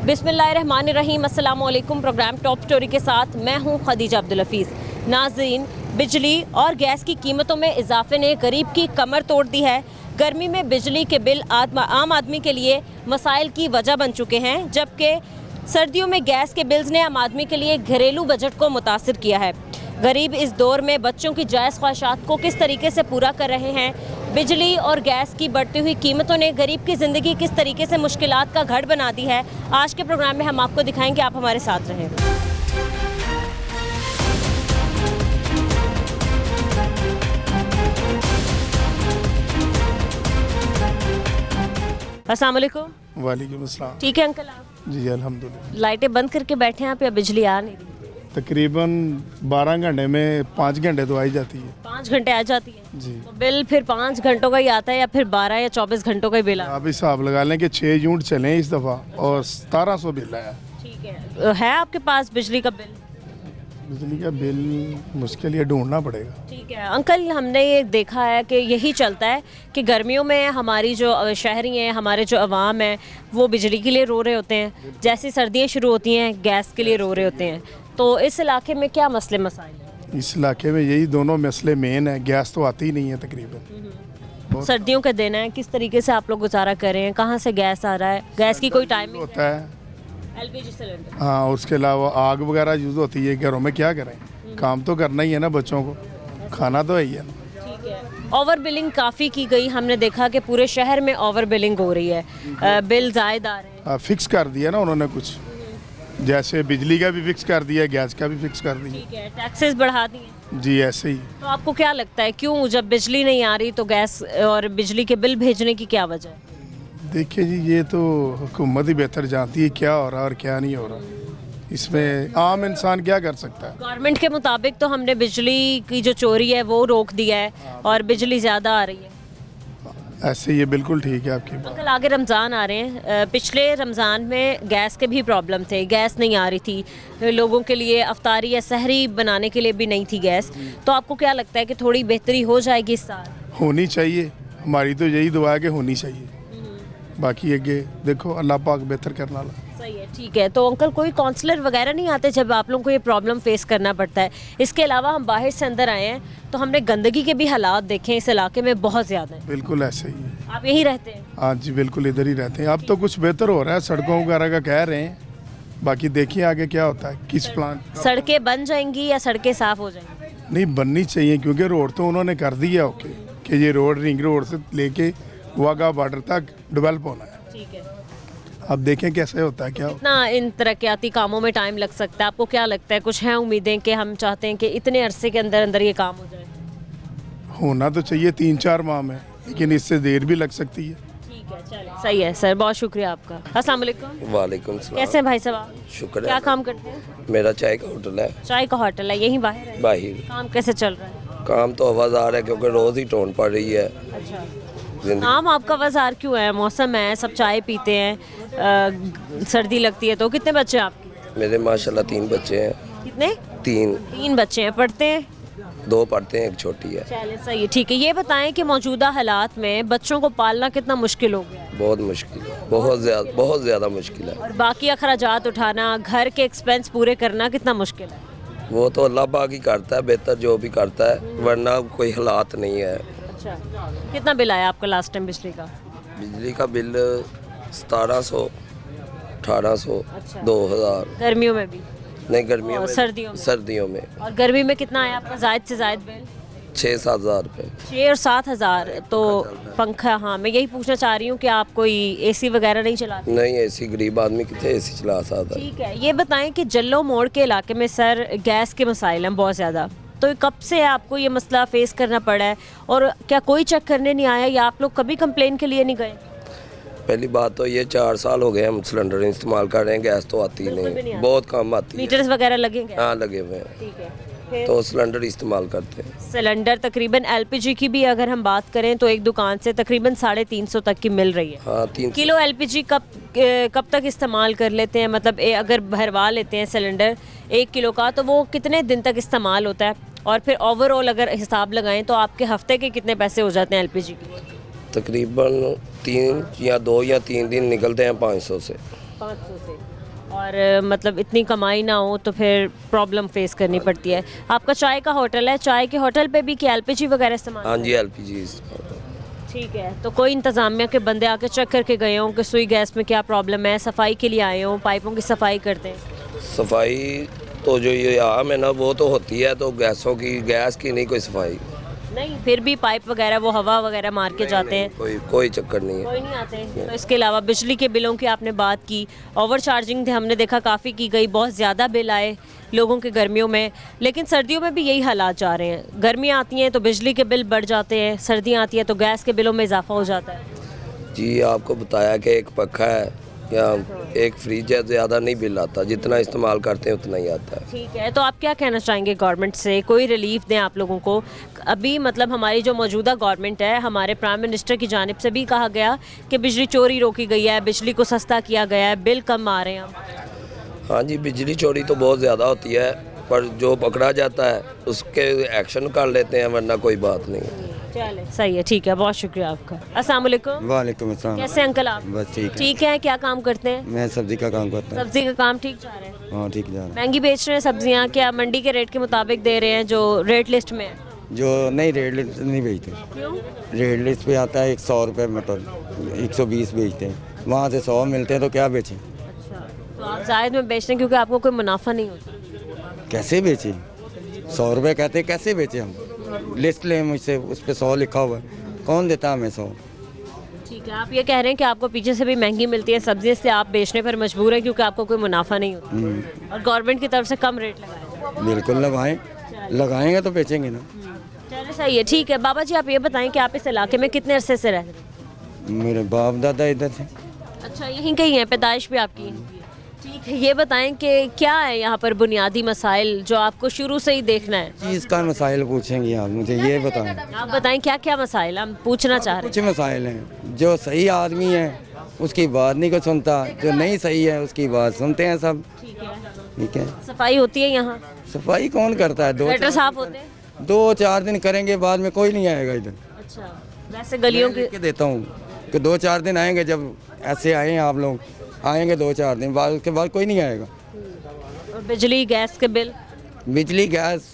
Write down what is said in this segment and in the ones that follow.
बिस्मिल्लाहिर्रहमानिर्रहीम, अस्सलाम वालेकुम। प्रोग्राम टॉप स्टोरी के साथ मैं हूं खदीजा अब्दुल हफीज़। नाज़रीन, बिजली और गैस की कीमतों में इजाफे ने गरीब की कमर तोड़ दी है। गर्मी में बिजली के बिल आम आदमी के लिए मसाइल की वजह बन चुके हैं, जबकि सर्दियों में गैस के बिल्स ने आम आदमी के लिए घरेलू बजट को मुतासिर किया है। गरीब इस दौर में बच्चों की जायज़ ख्वाहिशात को किस तरीके से पूरा कर रहे हैं, बिजली और गैस की बढ़ती हुई कीमतों ने गरीब की ज़िंदगी किस तरीके से मुश्किलात का गढ़ बना दी है, आज के प्रोग्राम में हम आपको दिखाएंगे। आप हमारे साथ रहें। अस्सलाम वालेकुम। वालेकुम अस्सलाम। ठीक है अंकल, आप जी अल्हम्दुलिल्लाह। लाइटें बंद करके बैठे हैं आप या बिजली आ नहीं रही? तकरीबन 12 घंटे में 5 घंटे तो आ ही जाती है। 5 घंटे आ जाती है जी। तो बिल फिर 5 घंटों का ही आता है या फिर 12 या 24 घंटों का ही बिल आता आप हिसाब लगा लें कि 6 यूनिट चले इस दफ़ा और 1700 बिल आया। है? ठीक है आपके पास बिजली का बिल? बिजली का बिल मुश्किल ये ढूंढना पड़ेगा। ठीक है अंकल, हमने ये देखा है कि यही चलता है कि गर्मियों में हमारी जो शहरी हैं, हमारे जो अवाम हैं, वो बिजली के लिए रो रहे होते हैं। जैसी सर्दियाँ शुरू होती हैं गैस के लिए रो रहे होते हैं। तो इस इलाके में क्या मसले मसाइल हैं? इस इलाके में यही दोनों मसले मेन है। गैस तो आती ही नहीं है तकरीबन। सर्दियों का दिन है, किस तरीके से आप लोग गुजारा कर रहे हैं? कहाँ से गैस आ रहा है? गैस की कोई टाइमिंग होता है? LPG cylinder. हाँ, उसके अलावा आग वगैरह यूज़ होती है। घरों में क्या करें, काम तो करना ही है ना, बच्चों को खाना तो है ही है ना। ठीक है। ओवर बिलिंग काफ़ी की गई, हमने देखा कि पूरे शहर में ओवर बिलिंग हो रही है, बिल ज़ायद आ रहे हैं। फिक्स कर दिया ना उन्होंने कुछ, जैसे बिजली का भी फिक्स कर दिया, गैस का भी फिक्स कर दिया। ठीक है, टैक्सेस बढ़ा दिए। जी ऐसे ही। तो आपको क्या लगता है क्यों, जब बिजली नहीं आ रही तो गैस और बिजली के बिल भेजने की क्या वजह है? देखिए जी, ये तो हुकूमत ही बेहतर जानती है क्या हो रहा है और क्या नहीं हो रहा। इसमें आम इंसान क्या कर सकता है? गवर्नमेंट के मुताबिक तो हमने बिजली की जो चोरी है वो रोक दिया है और बिजली ज़्यादा आ रही है। ऐसे ये बिल्कुल ठीक है आपकी बात। अंकल, आगे रमज़ान आ रहे हैं। पिछले रमज़ान में गैस के भी प्रॉब्लम थे, गैस नहीं आ रही थी लोगों के लिए, अफ्तारी या सहरी बनाने के लिए भी नहीं थी गैस। तो आपको क्या लगता है कि थोड़ी बेहतरी हो जाएगी इस साल? होनी चाहिए, हमारी तो यही दुआ है कि होनी चाहिए। बाकी आगे देखो, अल्लाह पाक बेहतर करने वाला। सही है, ठीक है। तो अंकल, कोई काउंसलर वगैरह नहीं आते जब आप लोगों को ये प्रॉब्लम फेस करना पड़ता है? इसके अलावा हम बाहर से अंदर आए हैं तो हमने गंदगी के भी हालात देखे इस इलाके में बहुत ज़्यादा है। बिल्कुल ऐसे ही है। आप यहीं रहते हैं? हाँ जी, बिल्कुल इधर ही रहते हैं। अब तो कुछ बेहतर हो रहा है, सड़कों वगैरह का कह रहे हैं। बाकी देखिए आगे क्या होता है, किस प्लान। सड़कें बन जाएंगी या सड़कें साफ़ हो जाएंगी? नहीं, बननी चाहिए क्योंकि रोड तो उन्होंने कर दिया ओके कि ये रोड रिंग रोड से लेके वाघा बॉर्डर तक डेवलप होना है। ठीक है। अब देखें कैसे होता है क्या। इतना इन तरक्याती कामों में टाइम लग सकता है, आपको क्या लगता है? कुछ हैं उम्मीदें कि हम चाहते हैं कि इतने अरसे के अंदर अंदर ये काम हो जाए? होना तो चाहिए 3-4 माह में, लेकिन इससे देर भी लग सकती है। ठीक है, चलिए सही है सर, बहुत शुक्रिया आपका। अस्सलाम वालेकुम। वालेकुम सलाम। कैसे हैं भाई साहब आप? शुक्र क्या है। काम करते हैं? मेरा चाय का होटल है चाय का होटल है, यहीं बाहर है? बाहिर। काम कैसे चल रहा है? काम तो आवाज़ार है क्योंकि रोज़ ही टोन पड़ रही है अच्छा, जिंदगी। नाम आपका बाजार क्यों है? मौसम है, सब चाय पीते हैं, सर्दी लगती है। तो कितने बच्चे हैं आपके? मेरे माशाल्लाह 3 बच्चे हैं। कितने? 3 बच्चे हैं। पढ़ते हैं? 2 पढ़ते हैं, एक छोटी है। चलिए सही है, ठीक है। ये बताएं कि मौजूदा हालात में बच्चों को पालना कितना मुश्किल हो गया है? बहुत मुश्किल है, बहुत ज़्यादा मुश्किल है। और बाकी अखराजात उठाना, घर के एक्सपेंस पूरे करना कितना मुश्किल है? वो तो अल्लाह पाक ही करता है बेहतर, जो भी करता है, वरना कोई हालात नहीं है। अच्छा, कितना बिल आया आपका लास्ट टाइम बिजली का? बिजली का बिल 1700, 1800, अच्छा। 2000। गर्मियों में भी? नहीं, गर्मियों और में, सर्दियों में? में और गर्मी में कितना आया आपका जायद से जायद बिल? 6-7 हज़ार रुपये। 6 और 7 हज़ार। तो पंखा, हाँ मैं यही पूछना चाह रही हूँ कि आप कोई एसी वगैरह नहीं चलाते? नहीं, ऐसी गरीब आदमी कितने ऐसी चला सकता है। ठीक है, ये बताएं कि जल्लो मोड़ के इलाके में सर गैस के मसाइल हैं बहुत ज़्यादा, तो कब से आपको ये मसला फेस करना पड़ा है और क्या कोई चेक करने नहीं आया या आप लोग कभी कंप्लेन के लिए नहीं गए? पहली बात तो ये 4 साल हो गए हम सिलेंडर इस्तेमाल कर रहे हैं, गैस तो आती ही बिल्कुल भी नहीं नहीं, आती। बहुत कम आती है। मीटर्स वगैरह लगेंगे? हाँ, लगे हुए हैं, ठीक है। फिर तो सिलेंडर इस्तेमाल करते हैं। सिलेंडर तकरीबन एलपीजी की भी अगर हम बात करें तो एक दुकान से तकरीबन 350 तक की मिल रही है। हाँ, 3 किलो एलपीजी कब तक इस्तेमाल कर लेते हैं? मतलब अगर भरवा लेते हैं सिलेंडर 1 किलो का तो वो कितने दिन तक इस्तेमाल होता है? और फिर ओवरऑल अगर हिसाब लगाएं तो आपके हफ्ते के कितने पैसे हो जाते हैं एलपीजी के? तकरीबन 2 या 3 दिन निकलते हैं 500 से। 500 से। और मतलब इतनी कमाई ना हो तो फिर प्रॉब्लम फेस करनी पड़ती है। आपका चाय का होटल है, चाय के होटल पे भी क्या एलपीजी वगैरह इस्तेमाल? हाँ जी, एलपीजी। ठीक है, तो कोई इंतज़ामिया के बंदे आके चेक करके गए हों कि सुई गैस में क्या प्रॉब्लम है, सफाई के लिए आए हों, पाइपों की सफाई करते हैं? सफाई तो जो ये आम है ना वो तो होती है, तो गैसों की, गैस की नहीं कोई सफाई। नहीं, फिर भी पाइप वगैरह वो हवा वगैरह मार के जाते हैं? कोई चक्कर नहीं है। कोई नहीं आते। तो इसके अलावा बिजली के बिलों की आपने बात की, ओवर चार्जिंग थे हमने देखा काफ़ी की गई, बहुत ज़्यादा बिल आए लोगों के गर्मियों में, लेकिन सर्दियों में भी यही हालात जा रहे हैं। गर्मियाँ आती हैं तो बिजली के बिल बढ़ जाते हैं, सर्दियाँ आती हैं तो गैस के बिलों में इजाफा हो जाता है। जी, आपको बताया कि एक पंखा है या एक फ्रिज है, ज़्यादा नहीं बिल आता, जितना इस्तेमाल करते हैं उतना ही आता है। ठीक है, तो आप क्या कहना चाहेंगे गवर्नमेंट से, कोई रिलीफ दें आप लोगों को? अभी मतलब हमारी जो मौजूदा गवर्नमेंट है, हमारे प्राइम मिनिस्टर की जानिब से भी कहा गया कि बिजली चोरी रोकी गई है, बिजली को सस्ता किया गया है, बिल कम आ रहे हैं अब। हाँ जी, बिजली चोरी तो बहुत ज़्यादा होती है, पर जो पकड़ा जाता है उसके एक्शन कर लेते हैं, वरना कोई बात नहीं। चले, सही है, ठीक है, बहुत शुक्रिया आपका। अस्सलाम वालेकुम। वालेकुम अस्सलाम। कैसे अंकल आप? बस ठीक है। ठीक है, क्या काम करते हैं? मैं सब्जी का काम करता हूँ। सब्जी का काम ठीक जा रहा है? हाँ ठीक जा रहा महंगी बेच रहे हैं सब्जियां, क्या मंडी के रेट के मुताबिक दे रहे हैं जो रेट लिस्ट में है? है। जो नहीं रेड लिस्ट नहीं बेचते, क्यों? रेड लिस्ट पे आता है 100 रुपये मटर, 120 बेचते हैं, वहाँ से 100 मिलते हैं तो क्या बेचें? अच्छा, तो आप जायद में बेचते हैं क्योंकि आपको कोई मुनाफा नहीं होता? कैसे बेचें? 100 रुपये कहते हैं, कैसे बेचें हम? लिस्ट लें मुझसे, उस पर 100 लिखा हुआ है, कौन देता हमें 100? ठीक है, आप ये कह रहे हैं कि आपको पीछे से भी महंगी मिलती है सब्जी, इसलिए आप बेचने पर मजबूर हैं क्योंकि आपको कोई मुनाफा नहीं होता और गवर्नमेंट की तरफ से कम रेट लगाया। बिल्कुल लगाएं, लगाएंगे तो बेचेंगे ना। चलिए, सही है, ठीक है। बाबा जी, आप ये बताएं कि आप इस इलाके में कितने अरसे से रह रहे हैं? मेरे बाप दादा इधर थे। अच्छा, यहीं कहीं है, पैदाइश भी आपकी यहीं की है। ठीक है, ये बताएं कि क्या है यहाँ पर बुनियादी मसाइल जो आपको शुरू से ही देखना है? चीज़ का मसाइल पूछेंगे आप मुझे, ये बताएं। आप बताएं क्या क्या मसाइल हम पूछना चाह रहे कुछ मसाइल हैं, जो सही आदमी है उसकी बात नहीं को सुनता, जो नहीं सही है उसकी बात सुनते हैं सब। हैं? ठीक है। ठीक है, सफाई होती है यहाँ? सफाई कौन करता है? गटर साफ होते हैं? 2-4 दिन करेंगे, बाद में कोई नहीं आएगा इधर। अच्छा, वैसे गलियों मैं की लिख के देता हूँ कि 2-4 दिन आएंगे, जब ऐसे आए हैं आप लोग, आएंगे 2-4 दिन बाद, उसके बाद कोई नहीं आएगा। और बिजली गैस के बिल? बिजली गैस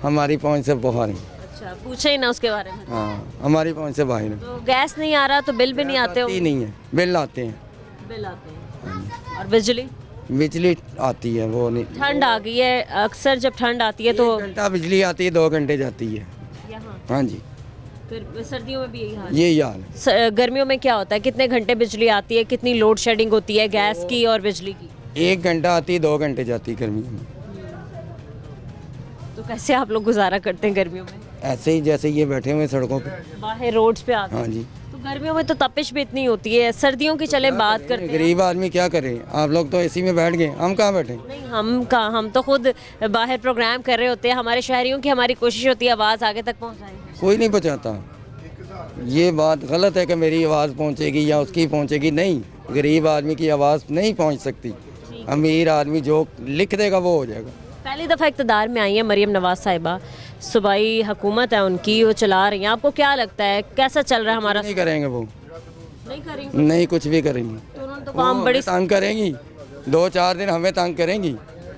हमारी पहुँच से बाहर है। अच्छा, पूछे ही ना उसके बारे में। हाँ, हमारी पहुँच से बाहर है। तो गैस नहीं आ रहा तो बिल भी नहीं आते हो? आती नहीं है, बिल आते हैं। बिल आते हैं। और बिजली? बिजली आती है, वो नहीं। ठंड आ गई है, अक्सर जब ठंड आती है तो 1 घंटा बिजली आती है, 2 घंटे जाती है। यहाँ हाँ जी, फिर सर्दियों में भी यही हाल है? यही हाल है। गर्मियों में क्या होता है, कितने घंटे बिजली आती है, कितनी लोड शेडिंग होती है गैस की और बिजली की? 1 घंटा आती है, 2 घंटे जाती है गर्मियों में। तो कैसे आप लोग गुजारा करते हैं गर्मियों में? ऐसे ही जैसे ये बैठे हुए हैं सड़कों पे। बाहर रोड्स पे आते हैं? हाँ जी, तो गर्मियों में तो तपिश भी इतनी होती है, सर्दियों की चले बात करते हैं। गरीब आदमी क्या करे? आप लोग तो एसी में बैठ गए, हम कहाँ बैठे? नहीं, हम तो खुद बाहर प्रोग्राम कर रहे होते हैं, हमारे शहरियों की हमारी कोशिश होती है आवाज़ आगे तक पहुँचाएं। कोई नहीं पहुँचाता। ये बात गलत है कि मेरी आवाज़ पहुँचेगी या उसकी पहुँचेगी, नहीं। गरीब आदमी की आवाज़ नहीं पहुँच सकती। अमीर आदमी जो लिख देगा वो हो जाएगा। पहली दफ़ा इक़्तिदार में आई है मरीम नवाज साहिबा, सूबाई हुकूमत है उनकी, वो चला रही हैं। आपको क्या लगता है कैसा चल रहा है हमारा? नहीं करेंगे वो, नहीं करेंगे नहीं कुछ भी करेंगे। तो उन्होंने तो वो काम बड़ी हमें तंग करेंगी, 2-4 दिन हमें तंग करेंगी,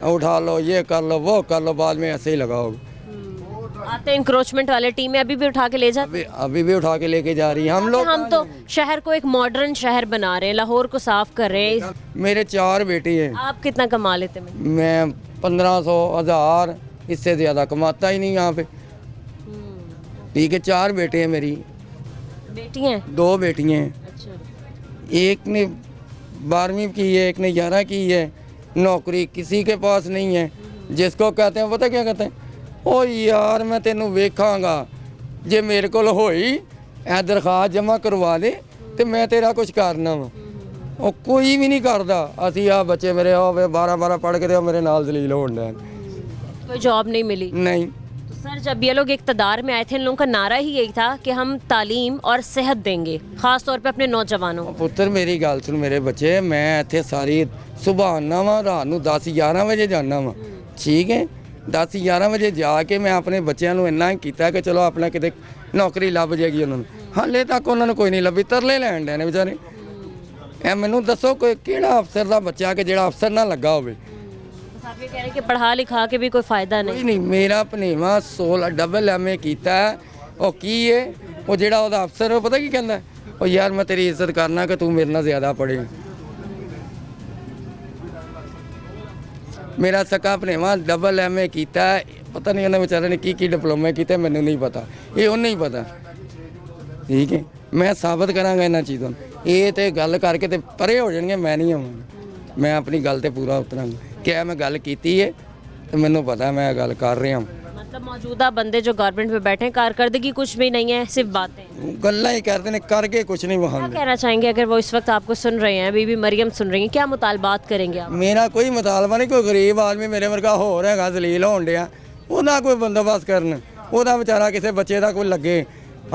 उठा लो, ये कर लो, वो कर लो, बाद में ऐसे ही लगाओगे। आते हैं इंक्रोचमेंट वाले टीम में, अभी भी उठा के ले जाते अभी भी उठा के लेके जा रही हैं हम लोग। हम तो शहर को एक मॉडर्न शहर बना रहे हैं, लाहौर को साफ कर रहे हैं। मेरे 4 बेटी हैं। आप कितना कमा लेते हैं? मैं 1500-1000, इससे ज़्यादा कमाता ही नहीं यहाँ पे। ठीक है, 4 बेटे हैं मेरी, बेटी हैं? 2 बेटियाँ हैं। अच्छा, एक ने 12वीं की है, एक ने 11 की है। नौकरी किसी के पास नहीं है। जिसको कहते हैं पता क्या कहते हैं, ओ यार मैं तेनू वेखांगा, जे मेरे को होई ए दरखास्त जमा करवा दे तो मैं तेरा कुछ करना वा। ਉਹ ਕੋਈ ਵੀ ਨਹੀਂ ਕਰਦਾ। ਅਸੀਂ ਆ ਬੱਚੇ ਮੇਰੇ ਹੋਵੇ 12 पढ़ के तो मेरे नाल जलील होने डे। कोई जॉब नहीं मिली? नहीं। तो सर, जब ये लोग इक़्तिदार में आए थे, इन लोगों का नारा ही यही था कि हम तालीम और सेहत देंगे, ख़ास तौर पे अपने नौजवानों को। पुत्र मेरी गल सुन मेरे बच्चे, मैं इत्थे सारी सुबह आना वा, रात ਨੂੰ 10-11 ਵਜੇ ਜਾਣਾ ਵਾ। ठीक है, 10-11 ਵਜੇ ਜਾ ਕੇ ਮੈਂ ਆਪਣੇ ਬੱਚਿਆਂ ਨੂੰ ਇੰਨਾ ਕੀਤਾ ਕਿ ਚਲੋ ਆਪਣਾ ਕਿਤੇ ਨੌਕਰੀ ਲੱਭ ਜਾਏਗੀ ਉਹਨਾਂ ਨੂੰ। ਹਾਲੇ ਤੱਕ ਉਹਨਾਂ ਨੂੰ ਕੋਈ ਨਹੀਂ ਲੱਭੀ, ਤਰਲੇ ਲੈਣ ਦੇ ਨੇ ਵਿਚਾਰੇ। ਇਹ ਮੈਨੂੰ ਦੱਸੋ ਕੋਈ ਕਿਹੜਾ ਅਫਸਰ ਦਾ ਬੱਚਾ ਕਿ ਜਿਹੜਾ ਅਫਸਰ ਨਾ ਲੱਗਾ ਹੋਵੇ। बस आप ये कह रहे हैं कि पढ़ा लिखा के भी कोई फ़ायदा ਕੋਈ नहीं। ਨਹੀਂ, ਮੇਰਾ ਭਨੇਵਾ 16 ਡਬਲ ਐਮਏ ਕੀਤਾ ਹੈ। ਉਹ ਕੀ ਹੈ, ਉਹ ਜਿਹੜਾ ਉਹਦਾ ਅਫਸਰ ਉਹ ਪਤਾ ਕੀ ਕਹਿੰਦਾ, ਉਹ ਯਾਰ ਮੈਂ ਤੇਰੀ ਇੱਜ਼ਤ ਕਰਨਾ ਕਿ ਤੂੰ ਮੇਰੇ ਨਾਲ ਜ਼ਿਆਦਾ ਪੜ੍ਹੇ। ਮੇਰਾ ਸਕਾ ਭਨੇਵਾ ਡਬਲ ਐਮਏ ਕੀਤਾ ਹੈ, ਪਤਾ ਨਹੀਂ ਉਹਨੇ ਵਿਚਾਰੇ ਨੇ ਕੀ ਡਿਪਲੋਮਾ ਕੀਤਾ ਮੈਨੂੰ ਨਹੀਂ ਪਤਾ, ਇਹ ਉਹਨੂੰ ਹੀ ਪਤਾ। ਠੀਕ ਹੈ, ਮੈਂ ਸਾਬਤ ਕਰਾਂਗਾ ਇਹਨਾਂ ਚੀਜ਼ਾਂ ਨੂੰ। ਇਹ ਤੇ ਗੱਲ ਕਰਕੇ ਤੇ ਪਰੇ ਹੋ ਜਾਣਗੇ, ਮੈਂ ਨਹੀਂ ਆਵਾਂਗਾ। ਮੈਂ ਆਪਣੀ ਗੱਲ ਤੇ ਪੂਰਾ ਉਤਰਾਂਗਾ ਕਿ ਮੈਂ ਗੱਲ ਕੀਤੀ ਹੈ ਤੇ ਮੈਨੂੰ ਪਤਾ ਮੈਂ ਇਹ ਗੱਲ ਕਰ ਰਿਹਾ। मतलब मौजूदा बंदे जो गवर्नमेंट में बैठे हैं कारकर्दगी कुछ भी नहीं है, सिर्फ बातें। ਗੱਲਾਂ ਹੀ ਕਰਦੇ ਨੇ, ਕਰਕੇ ਕੁਛ ਨਹੀਂ क्या ਵਹਾਉਂਦੇ। कहना चाहेंगे अगर वो इस वक्त आपको सुन रहे हैं, बीबी मरियम सुन रही हैं, क्या मुतालबात करेंगे आप? ਮੇਰਾ ਕੋਈ ਮੁਤਾਲਬਾ ਨਹੀਂ, ਕੋਈ ਗਰੀਬ ਆਦਮੀ ਮੇਰੇ ਵਰਗਾ ਹੋਰ ਹੈਗਾ ਜ਼ਲੀਲ ਹੋਣ ਡਿਆ, ਉਹਦਾ ਕੋਈ ਬੰਦੋਬਸਤ ਕਰਨ, ਉਹਦਾ ਵਿਚਾਰਾ ਕਿਸੇ ਬੱਚੇ ਦਾ ਕੋਈ ਲੱਗੇ।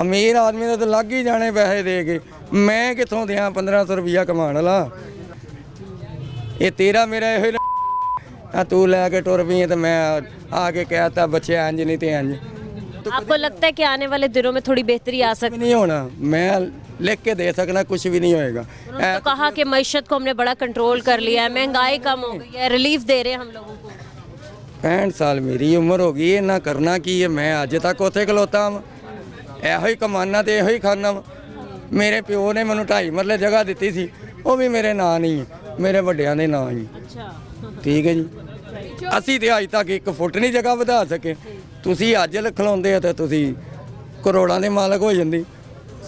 ਅਮੀਰ ਆਦਮੀ ਦਾ ਤਾਂ ਲੱਗ ਹੀ ਜਾਣੇ ਪੈਸੇ ਦੇ ਕੇ, ਮੈਂ ਕਿੱਥੋਂ ਦਿਆਂ 1500 ਰੁਪਈਆ ਕਮਾਉਣ ਵਾਲਾ। ਇਹ ਤੇਰਾ ਮੇਰਾ ਇਹੋ ਆ, ਤੂੰ ਲੈ ਕੇ ਟੁਰ ਪਈ ਤੇ ਮੈਂ ਆ ਕੇ ਕਹਿਤਾ ਬੱਚੇ ਇੰਜ ਨਹੀਂ ਤੇ ਇੰਜ। आपको लगता है कि आने वाले दिनों में थोड़ी बेहतरी आ सकती नहीं होना, मैं लिख के दे सकना, कुछ भी नहीं होएगा। है? उन्होंने तो कहा कि मईशत को हमने बड़ा कंट्रोल कर लिया है, महंगाई कम हो गई है, रिलीफ दे रहे हैं हम लोगों को। 65 साल मेरी उम्र हो गई है, ना करना की है। मैं अज तक उत्थे खलोता वा, ਇਹੋ ਹੀ ਕਮਾਨਾ ਤੇ ਇਹੋ ਹੀ ਖਾਣਾ ਵਾ। ਮੇਰੇ ਪਿਓ ਨੇ ਮੈਨੂੰ 2.5 ਮਰਲੇ ਜਗ੍ਹਾ ਦਿੱਤੀ ਸੀ, ਉਹ ਵੀ ਮੇਰੇ ਨਾਂ ਨਹੀਂ ਹੈ, ਮੇਰੇ ਵੱਡਿਆਂ ਦੇ ਨਾਂ ਹੀ। अच्छा, ਠੀਕ ਹੈ ਜੀ, ਅਸੀਂ ਤੇ ਅੱਜ ਤੱਕ 1 ਫੁੱਟ ਨਹੀਂ ਜਗ੍ਹਾ ਵਧਾ ਸਕੇ। ਤੁਸੀਂ ਅੱਜ ਖਲੋਂਦੇ ਆ ਤੇ ਤੁਸੀਂ ਕਰੋੜਾਂ ਦੇ ਮਾਲਕ ਹੋ ਜਾਂਦੇ।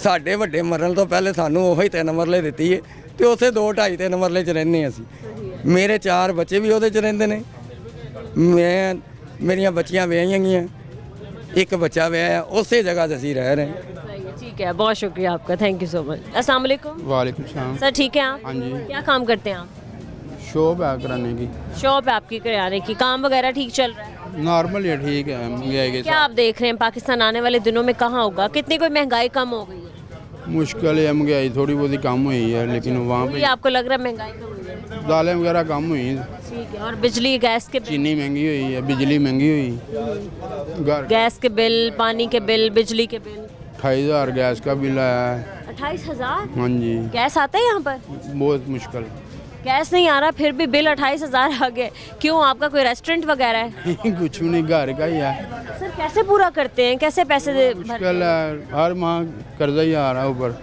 ਸਾਡੇ ਵੱਡੇ ਮਰਨ ਤੋਂ ਪਹਿਲੇ ਸਾਨੂੰ ਉਹੀ 3 ਮਰਲੇ ਦਿੱਤੀ ਹੈ ਤੇ ਉਸੇ 2, 2.5, 3 ਮਰਲੇ 'ਚ ਰਹਿੰਦੇ ਹਾਂ ਅਸੀਂ। ਮੇਰੇ 4 ਬੱਚੇ ਵੀ ਉਹਦੇ 'ਚ ਰਹਿੰਦੇ ਨੇ। ਮੇਰੀਆਂ ਬੱਚੀਆਂ ਵਿਆਹੀਆਂ ਗਈਆਂ, 1 ਬੱਚਾ ਵਿਆਹਿਆ, ਉਸੇ ਜਗ੍ਹਾ 'ਤੇ ਅਸੀਂ ਰਹਿ ਰਹੇ ਹਾਂ। सही है, ठीक है, बहुत शुक्रिया आपका, थैंक यू सो मच। अस्सलाम वालेकुम। वालेकुम सलाम। सर ठीक है आप? हाँ जी। क्या काम करते हैं आप? शॉप है कराने की, शॉप है आपकी किराने की, काम वगैरह ठीक चल रहा है? नॉर्मल है, ठीक है, महंगाई के क्या आप देख रहे हैं पाकिस्तान आने वाले दिनों में कहाँ होगा? कितनी कोई महंगाई कम हो गई है? साथ मुश्किल है, महंगाई थोड़ी बहुत कम हुई है, लेकिन वहाँ ये पे आपको लग रहा है महंगाई कम हुई है? दालें वगैरह कम हुई हैं, ठीक है, और बिजली गैस के बिल, चीनी महंगी हुई है, बिजली महंगी हुई। घर गैस के बिल, पानी के बिल, बिजली के बिल 28,000 गैस का बिल आया है। 28,000 हाँ जी, गैस आता है यहाँ पर? बहुत मुश्किल। गैस नहीं आ रहा फिर भी बिल 28,000 आ गए। क्यों, आपका कोई रेस्टोरेंट वगैरह है? कुछ भी नहीं, घर का ही है। सर कैसे पूरा करते हैं, कैसे पैसे मुश्किल है, हर माह कर्जा ही आ रहा है ऊपर।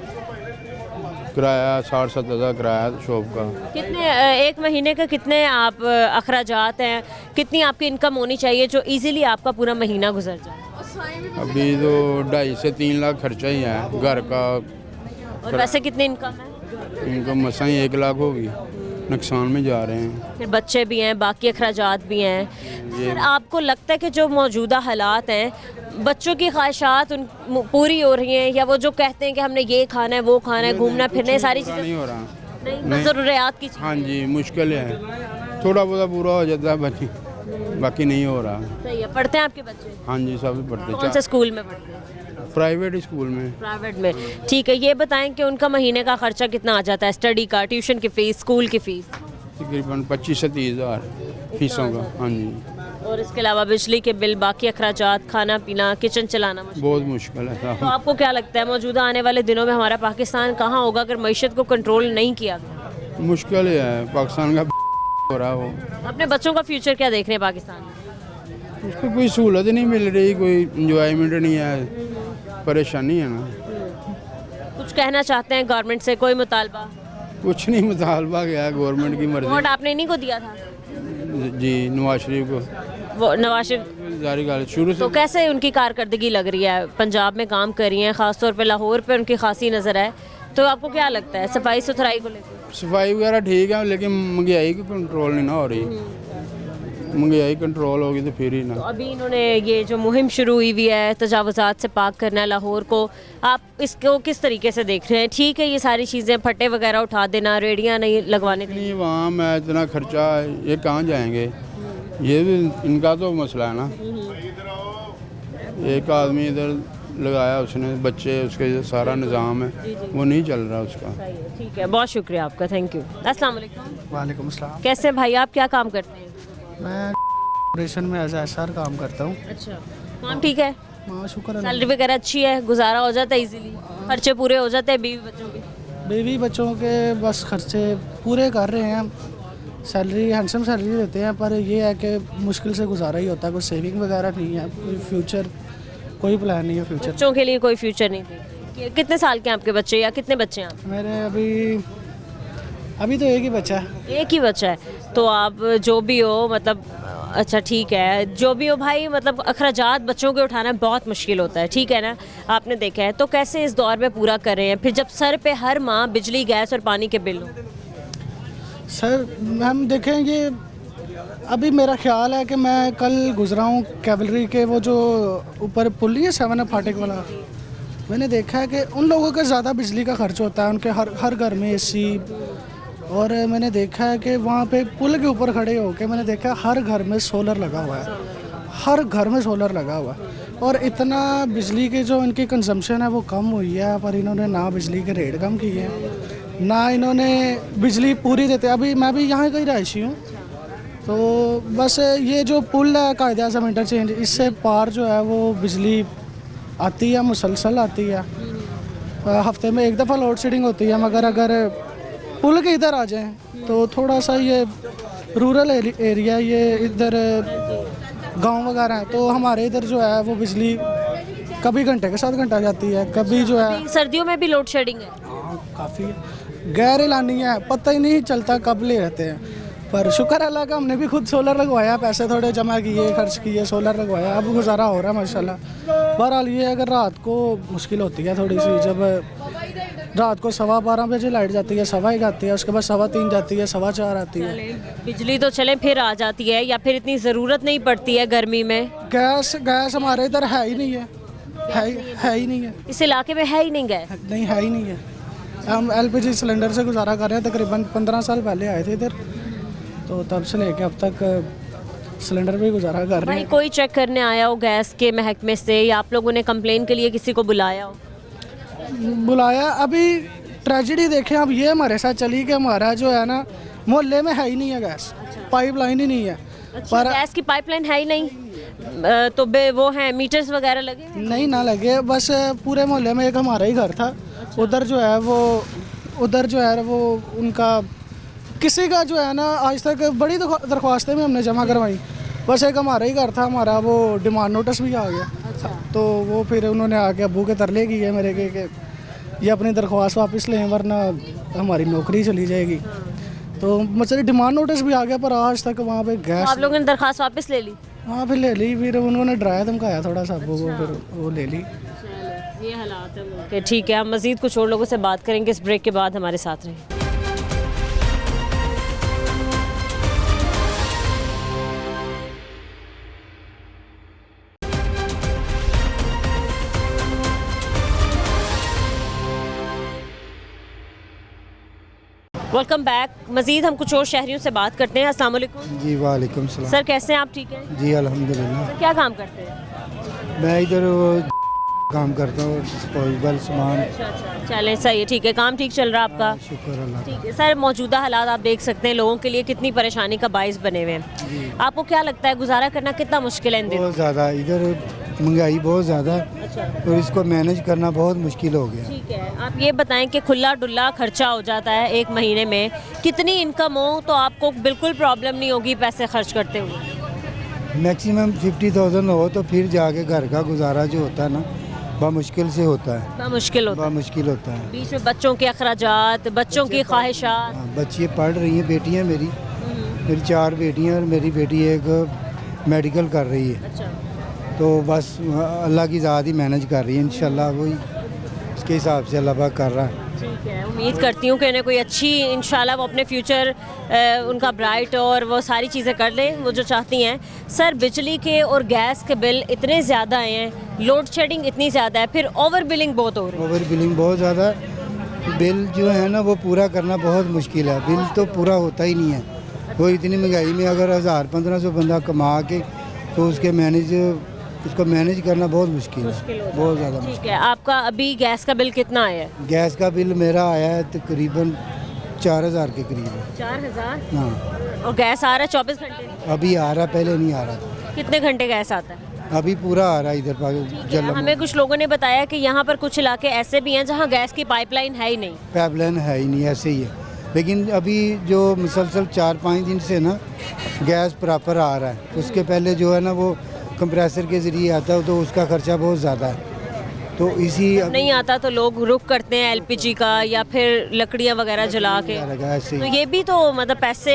किराया 60-70 हज़ार किराया शॉप का। कितने एक महीने का कितने आप अखराजात हैं, कितनी आपकी इनकम होनी चाहिए जो इजीली आपका पूरा महीना गुजर जाए? अभी तो 2.5 से 3 लाख खर्चा ही है घर का। और वैसे कितनी इनकम है? इनकम मसा ही 1 लाख होगी, नुकसान में जा रहे हैं। फिर बच्चे भी हैं, बाकी अखराजात भी हैं। सर आपको लगता है कि जो मौजूदा हालात हैं, बच्चों की ख्वाहिशात उन पूरी हो रही हैं, या वो जो कहते हैं कि हमने ये खाना है, वो खाना है, घूमना फिरना, ये सारी नहीं चीज़ें हो रहा। नहीं, बस ज़रूरियात की चीज़ें? हाँ जी, मुश्किल है, थोड़ा बहुत पूरा हो जाता है, बाकी बाकी नहीं हो रहा। सही है। पढ़ते हैं आपके बच्चे? हाँ जी, सब पढ़ते कौन से स्कूल में पढ़ते हैं? प्राइवेट स्कूल में। प्राइवेट में, ठीक है। ये बताएं कि उनका महीने का खर्चा कितना आ जाता है, स्टडी का, ट्यूशन की फ़ीस, स्कूल की फ़ीस? तकरीबन 25 से 30 हज़ार फीसों का। हाँ जी, और इसके अलावा बिजली के बिल, बाकी अखराजात, खाना पीना, किचन चलाना मुश्किल। बहुत मुश्किल है तो साहब। आपको क्या लगता है मौजूदा आने वाले दिनों में हमारा पाकिस्तान कहाँ होगा अगर मईशत को कंट्रोल नहीं किया गया? मुश्किल है, पाकिस्तान का हो रहा है वो। अपने बच्चों का फ्यूचर क्या देख रहे हैं पाकिस्तान में? उसको कोई सहूलत नहीं मिल रही, कोई इंजॉयमेंट नहीं है, परेशानी है ना। कुछ कहना चाहते हैं गवर्नमेंट से, कोई मुतालबा? कुछ नहीं, मुतालबा क्या है, गवर्नमेंट की वोट मर्जी। आपने इन्हीं को दिया था? जी, नवाज शरीफ को वो नवाज शरीफ। जारी कर शुरू तो से। कैसे उनकी कारकर्दगी लग रही है? पंजाब में काम कर रही हैं, ख़ासतौर पे लाहौर पे उनकी खासी नज़र है, तो आपको क्या लगता है सफाई सुथराई को लेकर? सफाई वगैरह ठीक है, लेकिन महंगाई की कंट्रोल नहीं ना हो रही। महंगाई कंट्रोल होगी तो फिर ही तो ना। अभी इन्होंने ये जो मुहिम शुरू हुई हुई है तजावुज़ात से पाक करना है लाहौर को, आप इसको किस तरीके से देख रहे हैं? ठीक है, ये सारी चीज़ें, फटे वगैरह उठा देना, रेडियाँ नहीं लगवाने के लिए, नहीं, वहाँ मैं इतना खर्चा, ये कहाँ जाएंगे? ये भी इनका तो मसला है ना। एक आदमी इधर लगाया उसने, बच्चे, उसके सारा निज़ाम है, वो नहीं चल रहा उसका। सही है, ठीक है, बहुत शुक्रिया आपका, थैंक यू। अस्सलाम वालेकुम। वालेकुम अस्सलाम। कैसे हैं भाई आप, क्या काम करते हैं? मैं ऑपरेशन में एज एसआर काम करता हूँ। अच्छा, काम ठीक है, हाँ शुक्र है। सैलरी वगैरह अच्छी है, गुजारा हो जाता है इजीली, खर्चे पूरे हो जाते हैं बीवी बच्चों के? बीवी बच्चों के बस खर्चे पूरे कर रहे हैं। सैलरी हैंडसम सैलरी देते हैं, पर ये है कि मुश्किल से गुजारा ही होता है। कोई सेविंग वगैरह नहीं है, कोई फ्यूचर कोई प्लान नहीं है फ्यूचर। बच्चों के लिए कोई फ्यूचर नहीं थी। कितने साल के हैं आपके बच्चे या कितने बच्चे हैं आप? मेरे अभी तो एक ही बच्चा है। एक ही बच्चा है। तो आप जो भी हो मतलब अच्छा ठीक है, जो भी हो भाई, मतलब अखराजात बच्चों के उठाना बहुत मुश्किल होता है, ठीक है ना, आपने देखा है। तो कैसे इस दौर में पूरा कर रहे हैं फिर जब सर पे हर माह बिजली गैस और पानी के बिल हो? सर हम देखेंगे, अभी मेरा ख्याल है कि मैं कल गुजरा हूँ कैवलरी के वो जो ऊपर पुल नहीं है 7 फाटक वाला, मैंने देखा है कि उन लोगों का ज़्यादा बिजली का खर्च होता है, उनके हर घर में एसी। और मैंने देखा है कि वहाँ पे पुल के ऊपर खड़े होके मैंने देखा हर घर में सोलर लगा हुआ है, हर घर में सोलर लगा हुआ है। और इतना बिजली के जो इनकी कंजम्पशन है वो कम हुई है, पर इन्होंने ना बिजली के रेट कम किए हैं, ना इन्होंने बिजली पूरी देते। अभी मैं भी यहाँ का ही रहायशी हूँ, तो बस ये जो पुल है कायदे आज़म इंटरचेंज, इससे पार जो है वो बिजली आती है, मुसलसल आती है। हफ्ते में एक दफ़ा लोड शेडिंग होती है, मगर अगर पुल के इधर आ जाएं तो थोड़ा सा ये रूरल एरिया, ये इधर गांव वगैरह है, तो हमारे इधर जो है वो बिजली कभी घंटे के 7 घंटा जाती है, कभी जो है सर्दियों में भी लोड शेडिंग है? काफ़ी गैर एलानी है, पता ही नहीं चलता कब ले रहते हैं। पर शुक्र अल्लाह का, हमने भी खुद सोलर लगवाया, पैसे थोड़े जमा किए, खर्च किए, सोलर लगवाया, अब गुजारा हो रहा है माशाल्लाह। बहरहाल ये अगर रात को मुश्किल होती है थोड़ी सी, जब रात को 12:15 बजे लाइट जाती है, 1:15 आती है, उसके बाद 3:15 जाती है, 4:15 आती है। बिजली तो चले फिर आ जाती है, या फिर इतनी ज़रूरत नहीं पड़ती है गर्मी में? गैस हमारे इधर है ही नहीं है, है ही नहीं है। इस इलाके में है ही नहीं गैस? नहीं, है ही नहीं है। हम LPG सिलेंडर से गुजारा कर रहे हैं। तकरीबन 15 साल पहले आए थे इधर, तो तब से लेके अब तक सिलेंडर पे गुजारा कर रहे भाई हैं। कोई चेक करने आया हो गैस के महकमे से, या आप लोगों ने कंप्लेन के लिए किसी को बुलाया हो? बुलाया, अभी ट्रेजेडी देखें अब ये हमारे साथ चली कि हमारा जो है ना मोहल्ले में है ही नहीं है गैस, पाइपलाइन ही नहीं है। पर गैस की पाइपलाइन है ही नहीं, तो वो हैं मीटर्स वगैरह लगे? नहीं ना लगे, बस पूरे मोहल्ले में एक हमारा ही घर था, उधर जो है वो उनका किसी का जो है ना आज तक बड़ी दरख्वास्तें भी हमने जमा करवाई, बस एक हमारा ही घर था, हमारा वो डिमांड नोटिस भी आ गया। तो वो फिर उन्होंने आके अब्बू के तरले किए मेरे के ये अपनी दरख्वास्त वापस लें वरना हमारी नौकरी चली जाएगी। तो मतलब डिमांड नोटिस भी आ गया, पर आज तक वहाँ पे गैस। आप लोगों ने दरख्वास्त वापस ले ली? हाँ फिर ले ली, फिर उन्होंने डराया धमकाया थोड़ा सा अब्बू को, फिर वो ले ली। ये हालात है मुल्क के। ठीक है, हम मज़ीद कुछ और लोगों से बात करेंगे इस ब्रेक के बाद, हमारे साथ रहें। Welcome back. मज़ीद हम कुछ और शहरियों से बात करते हैं। अस्सलाम वालेकुम। जी वालेकुम सलाम। सर कैसे हैं आप? ठीक हैं जी अल्हम्दुलिल्लाह। सर क्या काम करते हैं? मैं इधर काम करता हूँ, डिस्पोजेबल सामान। चलें सही है, ठीक है, काम ठीक चल रहा है आपका? शुक्र अल्लाह। ठीक है सर, मौजूदा हालात आप देख सकते हैं लोगों के लिए कितनी परेशानी का बाइस बने हुए हैं। आपको क्या लगता है गुजारा करना कितना मुश्किल है इन दिनों? बहुत ज़्यादा, इधर महंगाई बहुत ज़्यादा है और इसको मैनेज करना बहुत मुश्किल हो गया। ठीक है, आप ये बताएं कि खुला डुल्ला खर्चा हो जाता है एक महीने में, कितनी इनकम हो तो आपको बिल्कुल प्रॉब्लम नहीं होगी पैसे खर्च करते हुए? मैक्सिमम 50,000 हो तो फिर जाके घर का गुजारा जो होता है ना बहुत मुश्किल से होता है, बहुत मुश्किल होता बहुत मुश्किल होता है। है। बीच में बच्चों के अखराजात, बच्चों की ख्वाहिशात। हाँ, बच्चियाँ पढ़ रही हैं, बेटियाँ मेरी 4 बेटियाँ और मेरी बेटी एक मेडिकल कर रही है। अच्छा, तो बस अल्लाह की ज़ात ही मैनेज कर रही है, इंशाल्लाह वही उसके हिसाब से अल्लाह पाक कर रहा है। ठीक है, उम्मीद करती हूँ कि इन्हें कोई अच्छी, इंशाल्लाह वो अपने फ्यूचर उनका ब्राइट और वो सारी चीज़ें कर लें वो जो चाहती हैं। सर बिजली के और गैस के बिल इतने ज़्यादा आए हैं, लोड शेडिंग इतनी ज़्यादा है, फिर ओवर बिलिंग बहुत हो रही है। ओवर बिलिंग बहुत ज़्यादा, बिल जो है ना वो पूरा करना बहुत मुश्किल है, बिल तो पूरा होता ही नहीं है। वो इतनी महंगाई में अगर 1000-1500 बंदा कमा के तो उसको मैनेज करना बहुत मुश्किल है, बहुत ज़्यादा मुश्किल। ठीक है, आपका अभी गैस का बिल कितना आया है? गैस का बिल मेरा आया है तकरीबन 4000 के करीब है। 4000? हाँ, और गैस आ रहा है 24 घंटे? अभी आ रहा, पहले नहीं आ रहा था। कितने घंटे गैस आता है? अभी पूरा आ रहा है इधर जल हमें कुछ लोगों ने बताया कि यहाँ पर कुछ इलाके ऐसे भी हैं जहाँ गैस की पाइपलाइन है ही नहीं। पाइपलाइन है ही नहीं, ऐसे ही है। लेकिन अभी जो मुसलसल 4-5 दिन से ना गैस प्रॉपर आ रहा है। उसके पहले जो है ना वो कंप्रेसर के ज़रिए आता है, तो उसका खर्चा बहुत ज़्यादा है। तो इसी नहीं आता तो लोग रुक करते हैं एलपीजी का या फिर लकड़ियाँ वगैरह जला के। ऐसे तो ही ये भी तो मतलब पैसे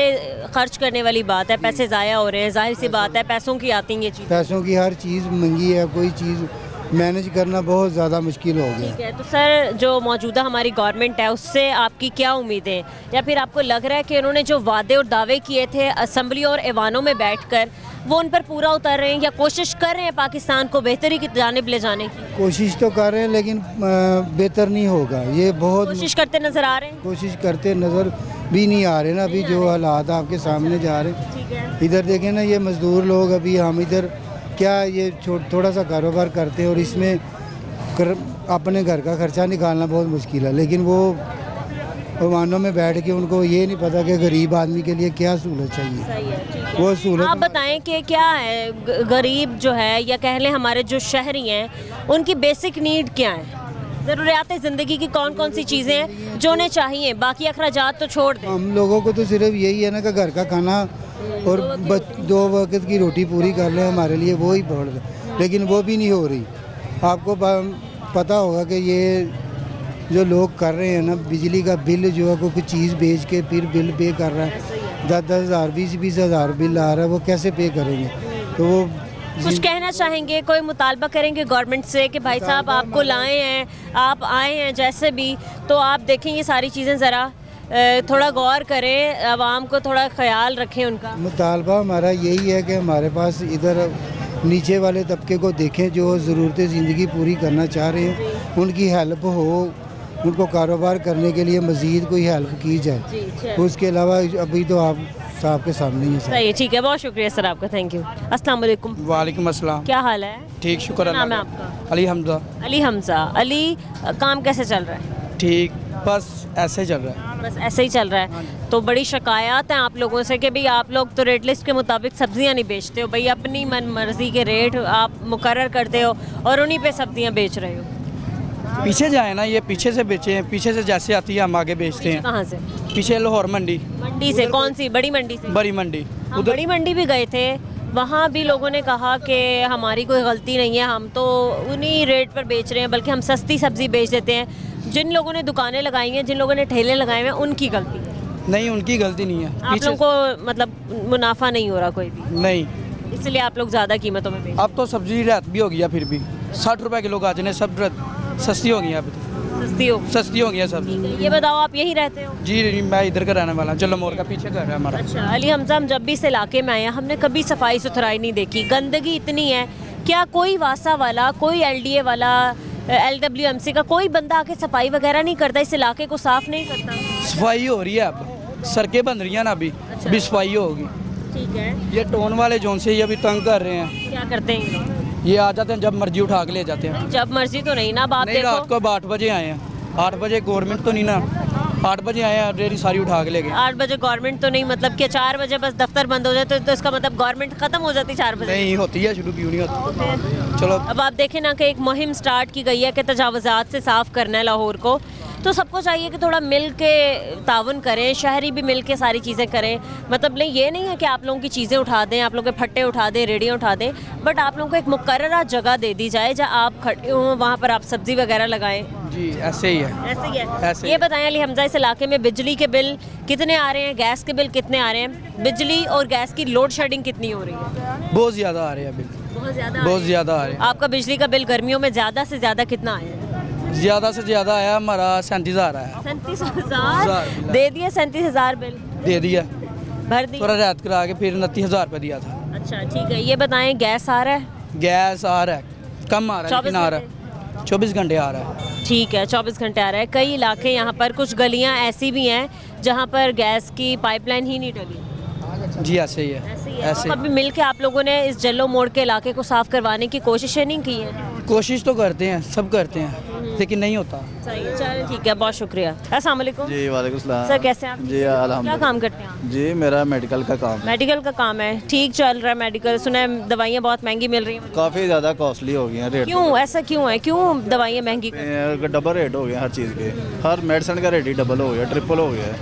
खर्च करने वाली बात है, पैसे ज़ाया हो रहे हैं, जाहिर सी बात है, पैसों की आती हैं ये चीज़। पैसों की हर चीज़ महंगी है, कोई चीज़ मैनेज करना बहुत ज़्यादा मुश्किल हो गया ठीक है, तो सर जो मौजूदा हमारी गवर्नमेंट है उससे आपकी क्या उम्मीदें, या फिर आपको लग रहा है कि उन्होंने जो वादे और दावे किए थे असम्बली और ऐवानों में बैठकर वो उन पर पूरा उतर रहे हैं या कोशिश कर रहे हैं पाकिस्तान को बेहतरी की जानिब ले जाने की? कोशिश तो कर रहे हैं लेकिन बेहतर नहीं होगा। ये बहुत कोशिश करते नजर आ रहे हैं। कोशिश करते नज़र भी नहीं आ रहे ना। अभी जो हालात आपके सामने जा रहे हैं, ठीक है, इधर देखें ना, ये मज़दूर लोग, अभी हम इधर क्या ये थोड़ा सा कारोबार करते हैं और इसमें अपने घर का खर्चा निकालना बहुत मुश्किल है। लेकिन वो ऐवानों में बैठ के उनको ये नहीं पता कि गरीब आदमी के लिए क्या सहूलत चाहिए। सही है, ठीक है। वो सहूलत आप बताएं कि क्या है गरीब जो है या कह लें हमारे जो शहरी हैं उनकी बेसिक नीड क्या है, ज़रूरियात ज़िंदगी की कौन कौन सी चीज़ें हैं जो उन्हें चाहिए, बाकी अखराजात तो छोड़ दें। हम लोगों को तो सिर्फ यही है ना कि घर का खाना और 2 वक्त की रोटी पूरी कर लें, हमारे लिए वो ही बहुत है। लेकिन वो भी नहीं हो रही। आपको पता होगा कि ये जो लोग कर रहे हैं ना, बिजली का बिल जो है कोई कुछ चीज़ बेच के फिर बिल पे कर रहा है, 10-10 हज़ार 20-20 हज़ार बिल आ रहा है, वो कैसे पे करेंगे? तो वो कुछ कहना चाहेंगे, कोई मुतालबा करेंगे गवर्नमेंट से कि भाई साहब आपको लाए हैं, आप आए हैं जैसे भी, तो आप देखें ये सारी चीज़ें ज़रा थोड़ा गौर करें, आवाम को थोड़ा ख्याल रखें उनका। मुतालबा हमारा यही है कि हमारे पास इधर नीचे वाले तबके को देखें जो ज़रूरतें ज़िंदगी पूरी करना चाह रहे हैं, उनकी हेल्प हो, उनको कारोबार करने के लिए मज़ीद कोई हेल्प की जाए। उसके अलावा अभी तो आप साहब के सामने ही है सर। सही है, ठीक है, बहुत शुक्रिया सर आपका, थैंक यू। अस्सलाम वालेकुम। वालेकुम अस्सलाम। क्या हाल है? ठीक, शुक्र क्या नाम है अल्लाह का। आपका? अली हमजा। अली हमजा। अली, काम कैसे चल रहा है? ठीक, बस ऐसे चल रहा है। बस ऐसे ही चल रहा है। तो बड़ी शिकायत है आप लोगों से कि भाई आप लोग तो रेट लिस्ट के मुताबिक सब्जियां नहीं बेचते हो, भाई अपनी मन मर्जी के रेट आप मुकर्रर करते हो और उन्हीं पे सब्जियां बेच रहे हो। पीछे जाए ना, ये पीछे से बेचे हैं, पीछे से जैसे आती है हम आगे बेचते हैं। कहाँ से? पीछे लाहौर मंडी, मंडी से? कौन सी बड़ी मंडी से? बड़ी मंडी। हम बड़ी मंडी भी गए थे, वहाँ भी लोगों ने कहा कि हमारी कोई गलती नहीं है, हम तो उन्हीं रेट पर बेच रहे हैं, बल्कि हम सस्ती सब्ज़ी बेच देते हैं। जिन लोगों ने दुकानें लगाई हैं, जिन लोगों ने ठेले लगाए हुए हैं, उनकी गलती है। नहीं, उनकी गलती नहीं है। आप लोगों को मतलब मुनाफा नहीं हो रहा कोई भी, नहीं, इसलिए आप लोग ज़्यादा कीमतों में बेच। अब तो सब्जी रात भी हो गया, फिर भी 60 रुपए किलो गाजरें सब सस्ती हो गई हैं। अब सस्ती हो गई है सब्जी। ये बताओ आप यहीं रहते हो? जी, मैं इधर का रहने वाला हूँ, जल्लो मोड़ का पीछे घर है हमारा। अच्छा अली हमजा, हम जब भी इस इलाके में आए हैं हमने कभी सफाई सुथराई नहीं देखी, गंदगी इतनी है। क्या कोई वासा वाला, कोई LDA वाला, LWMC का कोई बंदा आके सफाई वगैरह नहीं करता, इस इलाके को साफ नहीं करता? सफाई हो रही है, अब सड़कें बन रही हैं ना, अभी सफाई होगी। ठीक है, ये टोन वाले जोन से ये अभी तंग कर रहे हैं। क्या करते हैं ये लोग? ये आ जाते हैं जब मर्जी उठा के ले जाते हैं। जब मर्जी तो नहीं ना, अब आप नहीं, रात देखो को 8 बजे आए हैं। 8 बजे गवर्नमेंट तो नहीं ना, 8 बजे आए हैं, डेरी सारी उठा के ले गए। 8 बजे गवर्नमेंट तो नहीं, मतलब कि 4 बजे बस दफ्तर बंद हो जाए तो इसका मतलब गवर्नमेंट खत्म हो जाती 4 बजे? नहीं होती है, शुरू क्यों नहीं होती। चलो, अब आप देखें ना कि एक मुहिम स्टार्ट की गई है कि तजावुज़ात से साफ़ करना है लाहौर को, तो सबको चाहिए कि थोड़ा मिल के ताउन करें, शहरी भी मिल के सारी चीज़ें करें। मतलब नहीं, ये नहीं है कि आप लोगों की चीज़ें उठा दें, आप लोगों के फट्टे उठा दें, रेडियाँ उठा दें, बट आप लोगों को एक मुकर्ररा जगह दे दी जाए जहाँ आप खड़े हों, वहाँ पर आप सब्ज़ी वगैरह लगाएं। जी ऐसे ही है। ऐसे ही है। ऐसे ये बताएं अली हमजा, इस इलाके में बिजली के बिल कितने आ रहे हैं, गैस के बिल कितने आ रहे हैं, बिजली और गैस की लोड शेडिंग कितनी हो रही है? बहुत ज़्यादा आ रहे हैं बिल, बहुत ज़्यादा। बहुत ज़्यादा आ रहे हैं। आपका बिजली का बिल गर्मियों में ज़्यादा से ज़्यादा कितना आया? ज़्यादा से ज़्यादा आया हमारा 37,000 आया। 37,000 दे दिया? 37,000 बिल दे दिया, भर दी? थोड़ा रात करा के फिर 29,000 रुपये दिया था। अच्छा ठीक है, ये बताएं गैस आ रहा है? गैस आ रहा है, कम आ रहा है 24 लेकिन आ रहा है, 24 घंटे आ रहा है। ठीक है, 24 घंटे आ रहा है। कई इलाके यहाँ पर, कुछ गलियाँ ऐसी भी हैं जहाँ पर गैस की पाइपलाइन ही नहीं डली। जी ऐसे ही है, ऐसे ही है। ऐसे। तो कभी मिल के आप लोगों ने इस जल्लो मोड़ के इलाके को साफ़ करवाने की कोशिशें नहीं की हैं? कोशिश तो करते हैं, सब करते हैं, लेकिन नहीं होता। सही है, चलिए ठीक है, बहुत शुक्रिया। अस्सलाम वालेकुम। जी वालेकुम सलाम। सर कैसे हैं आप? जी क्या अल्हम्दुलिल्लाह। काम करते हैं आप? जी मेरा मेडिकल का काम है। मेडिकल का काम है, ठीक चल रहा है मेडिकल? सुना है दवाइयाँ बहुत महंगी मिल रही हैं। काफ़ी ज़्यादा कॉस्टली हो गई हैं रेट। क्यों ऐसा क्यों है, क्यों दवाइयाँ महंगी डबल रेट हो गया हर चीज़ के, हर मेडिसिन का रेट ही डबल हो गया, ट्रिपल हो गया है।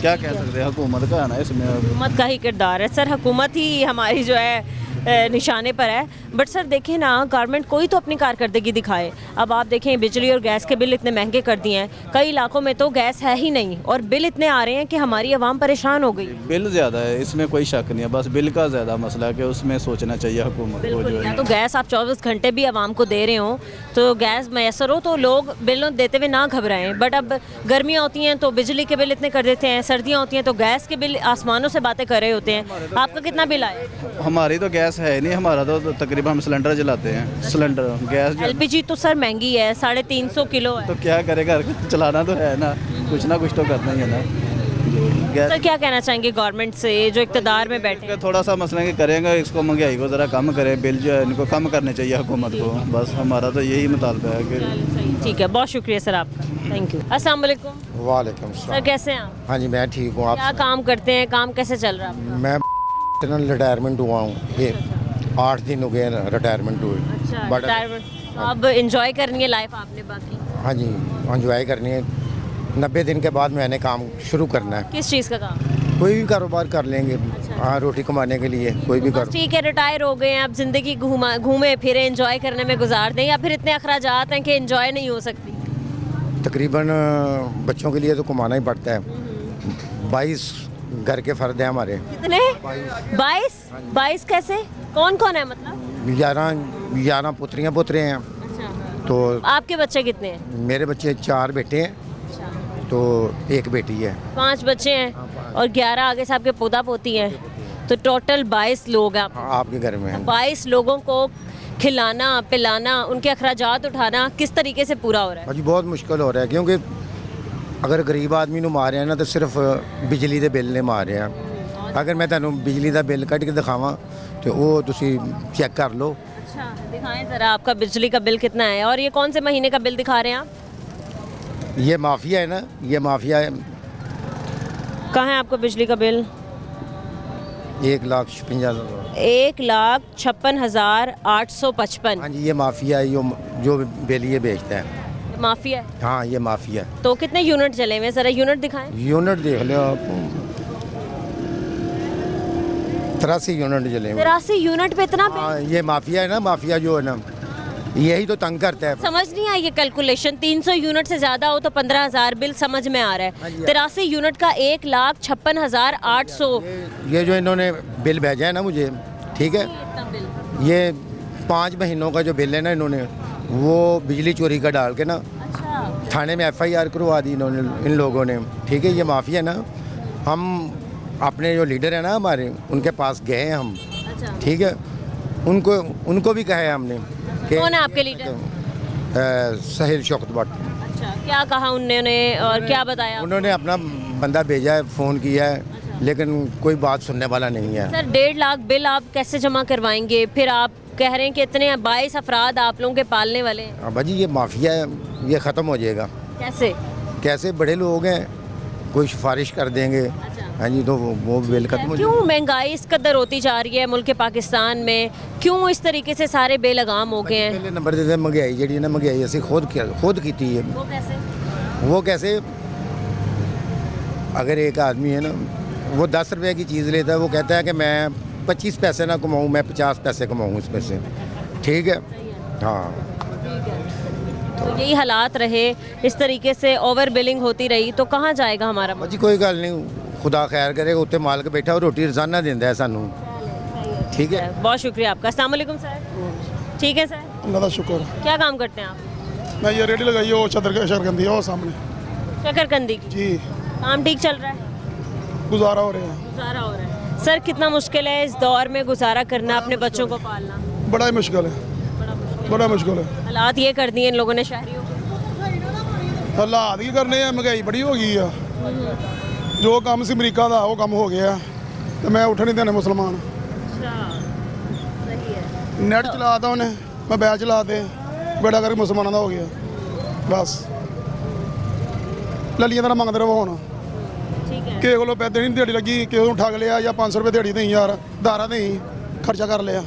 क्या कह सकते हैं, हुकूमत का है ना इसमें। हुकूमत का ही किरदार है सर, हुकूमत ही हमारी जो है निशाने पर है। बट सर देखें ना, गवर्नमेंट कोई तो अपनी कारकर्दगी दिखाए। अब आप देखें बिजली और गैस के बिल इतने महंगे कर दिए हैं, कई इलाकों में तो गैस है ही नहीं और बिल इतने आ रहे हैं कि हमारी आवाम परेशान हो गई। बिल ज़्यादा है, इसमें कोई शक नहीं है, बस बिल का ज़्यादा मसला है कि उसमें सोचना चाहिए हुकूमत को बिल्कुल, जो या है। तो गैस आप 24 घंटे भी आवाम को दे रहे हो तो गैस मैसर हो तो लोग बिल देते हुए ना घबराएं। बट अब गर्मियाँ होती हैं तो बिजली के बिल इतने कर देते हैं, सर्दियाँ होती हैं तो गैस के बिल आसमानों से बातें कर रहे होते हैं। आपका कितना बिल आया? हमारी तो गैस है नहीं, हमारा तो तकरीबन हम सिलेंडर जलाते हैं। सिलेंडर गैस जो LPG तो सर महंगी है, 350 किलो है। तो क्या करेगा, चलाना तो है ना कुछ तो करना ही है ना। गैस सर क्या कहना चाहेंगे गवर्नमेंट से जो इक़्तिदार में बैठे हैं? थोड़ा सा मसला कि करेंगे, इसको महंगाई को ज़रा कम करें, बिल जो है इनको कम करने चाहिए हुकूमत को। बस हमारा तो यही मुतालबा है कि सही, ठीक है, बहुत शुक्रिया सर आपका, थैंक यू। अस्सलाम वालेकुम। वालेकुम सर सलाम। कैसे हैं आप? हाँ जी मैं ठीक हूँ। क्या आप काम करते हैं, काम कैसे चल रहा है आपका? मैं रिटायरमेंट हुआ हूँ, ये 8 दिन हो गए रिटायरमेंट हुए। अच्छा, बट रिटायरमेंट तो अब इंजॉय करनी है लाइफ आपने बाकी? हाँ जी इंजॉय करनी है। 90 दिन के बाद मैंने काम शुरू करना है। किस चीज़ का काम? कोई भी कारोबार कर लेंगे, हाँ रोटी कमाने के लिए कोई भी बस ठीक है, रिटायर हो गए हैं, अब ज़िंदगी घूमे फिरे एंजॉय करने में गुजार दें, या फिर इतने अखराजात हैं कि एंजॉय नहीं हो सकती? तकरीबन बच्चों के लिए तो कमाना ही पड़ता है। 22 घर के फ़र्द हैं हमारे। कितने? 22 कैसे, कौन कौन है मतलब? 11 पुत्रियाँ पुत्रे हैं। अच्छा, तो आपके बच्चे कितने हैं? मेरे बच्चे 4 बेटे हैं तो 1 बेटी है। 5 बच्चे हैं और 11 आगे से आपके पोता पोती हैं, तो टोटल 22 लोग हैं हाँ, आपके घर में है। 22 लोगों को खिलाना पिलाना, उनके अखराजात उठाना किस तरीके से पूरा हो रहा है? जी बहुत मुश्किल हो रहा है, क्योंकि अगर गरीब आदमी ਨੂੰ ਮਾਰਿਆ ਨਾ ਤਾਂ ਸਿਰਫ ਬਿਜਲੀ ਦੇ ਬਿੱਲ ਨੇ ਮਾਰਿਆ। अगर मैं ਤੁਹਾਨੂੰ बिजली ਦਾ बिल ਕੱਢ ਕੇ ਦਿਖਾਵਾਂ तो वो ਤੁਸੀਂ चेक कर लो। अच्छा दिखाएं ज़रा आपका बिजली का बिल कितना है, और ये कौन से महीने का बिल दिखा रहे हैं आप? ये माफिया है ना, ये माफिया है। कहाँ है आपका बिजली का बिल? 1,56,000। 1,56,855। हाँ जी ये माफिया है, जो बिल ये बेचता है। माफिया है? हाँ ये माफिया है। तो कितने यूनिट चले हुए हैं, ज़रा यूनिट दिखाएं। यूनिट देख लो आप, 83 यूनिट जले हुए। 83 यूनिट पे इतना बिल? हाँ ये माफिया है ना, माफिया जो है ना यही तो तंग करता है। समझ नहीं आई ये कैलकुलेशन, 300 यूनिट से ज़्यादा हो तो 15,000 बिल समझ में आ रहा है, 83 यूनिट का 1,56,800। ये जो इन्होंने बिल भेजा है ना मुझे, ठीक है, ये 5 महीनों का जो बिल है ना, इन्होंने वो बिजली चोरी का डाल के ना थाने में FIR करवा दी इन्होंने, इन लोगों ने। ठीक है ये माफिया ना, हम अपने जो लीडर है ना हमारे उनके पास गए हैं हम, ठीक है, उनको भी कहा है हमने कि कौन है आपके लीडर? साहिल शौकत भट्ट। अच्छा क्या कहा उन्होंने और क्या बताया? उन्होंने अपना बंदा भेजा है, फ़ोन किया है, लेकिन कोई बात सुनने वाला नहीं है। सर 1.5 लाख बिल आप कैसे जमा करवाएंगे? फिर आप कह रहे हैं कि इतने 22 अफराद आप लोगों के पालने वाले हैं। हाँ भाजी ये माफिया है, ये ख़त्म हो जाएगा। कैसे बड़े लोग हैं, कोई सिफारिश कर देंगे। हाँ जी तो वो बिल खत्म हो क्यों महंगाई इस कदर होती जा रही है मुल्क पाकिस्तान में, क्यों इस तरीके से सारे बेलगाम हो गए हैं? पहले नंबर देते महंगाई जी है ना, महंगाई ऐसी खुद की थी है। वो कैसे अगर एक आदमी है ना वो 10 रुपये की चीज़ लेता है, वो कहता है कि मैं 25 पैसे ना कमाऊँ, मैं 50 पैसे कमाऊँ इसमें से। ठीक है हाँ, तो यही हालात रहे, इस तरीके से ओवर बिलिंग होती रही तो कहाँ जाएगा हमारा मुल्क? जी कोई गल नहीं, खुदा खैर करेगा, उत्ते मालिक बैठा और रोटी रोजाना देता है सानू। ठीक है बहुत शुक्रिया आपका। अस्सलाम वालेकुम सर। ठीक है सर, अल्लाह का शुक्र। क्या काम करते हैं आप? मैं ये रेडी लगाई हो शरकंदी है वो सामने शकरकंदी की। जी काम ठीक चल रहा है? गुजारा हो रहा है। गुजारा हो रहा है। सर कितना मुश्किल है इस दौर में गुजारा करना, अपने बच्चों को पालना? बड़ा ही मुश्किल है, बड़ा मुश्किल है। हालात ये कर दिए इन लोगों ने शहरियों को। हालात की करने हैं, महंगाई बड़ी हो गई है। जो काम से अमरीका का वो काम हो गया तो मैं उठ नहीं देने मुसलमान। नेट चलाता उन्हें, मैं बैच चलाते बेड़ा करके मुसलमानों का हो गया। ਬਸ ਲੱਲੀਆਂ ਦਾ ਮੰਗਦੇ ਰਹੋ ਹੁਣ ठीक है ਕਿਸੇ ਕੋਲੋਂ ਪੈਸੇ ਨਹੀਂ ਦਿਹਾੜੀ ਲੱਗੀ ਕਿਸੇ ਨੂੰ ਠੱਗ ਲਿਆ ਜਾਂ 500 ਰੁਪਏ ਦਿਹਾੜੀ ਨਹੀਂ ਯਾਰ ਦਾਰਾ ਨਹੀਂ ਖਰਚਾ ਕਰ ਲਿਆ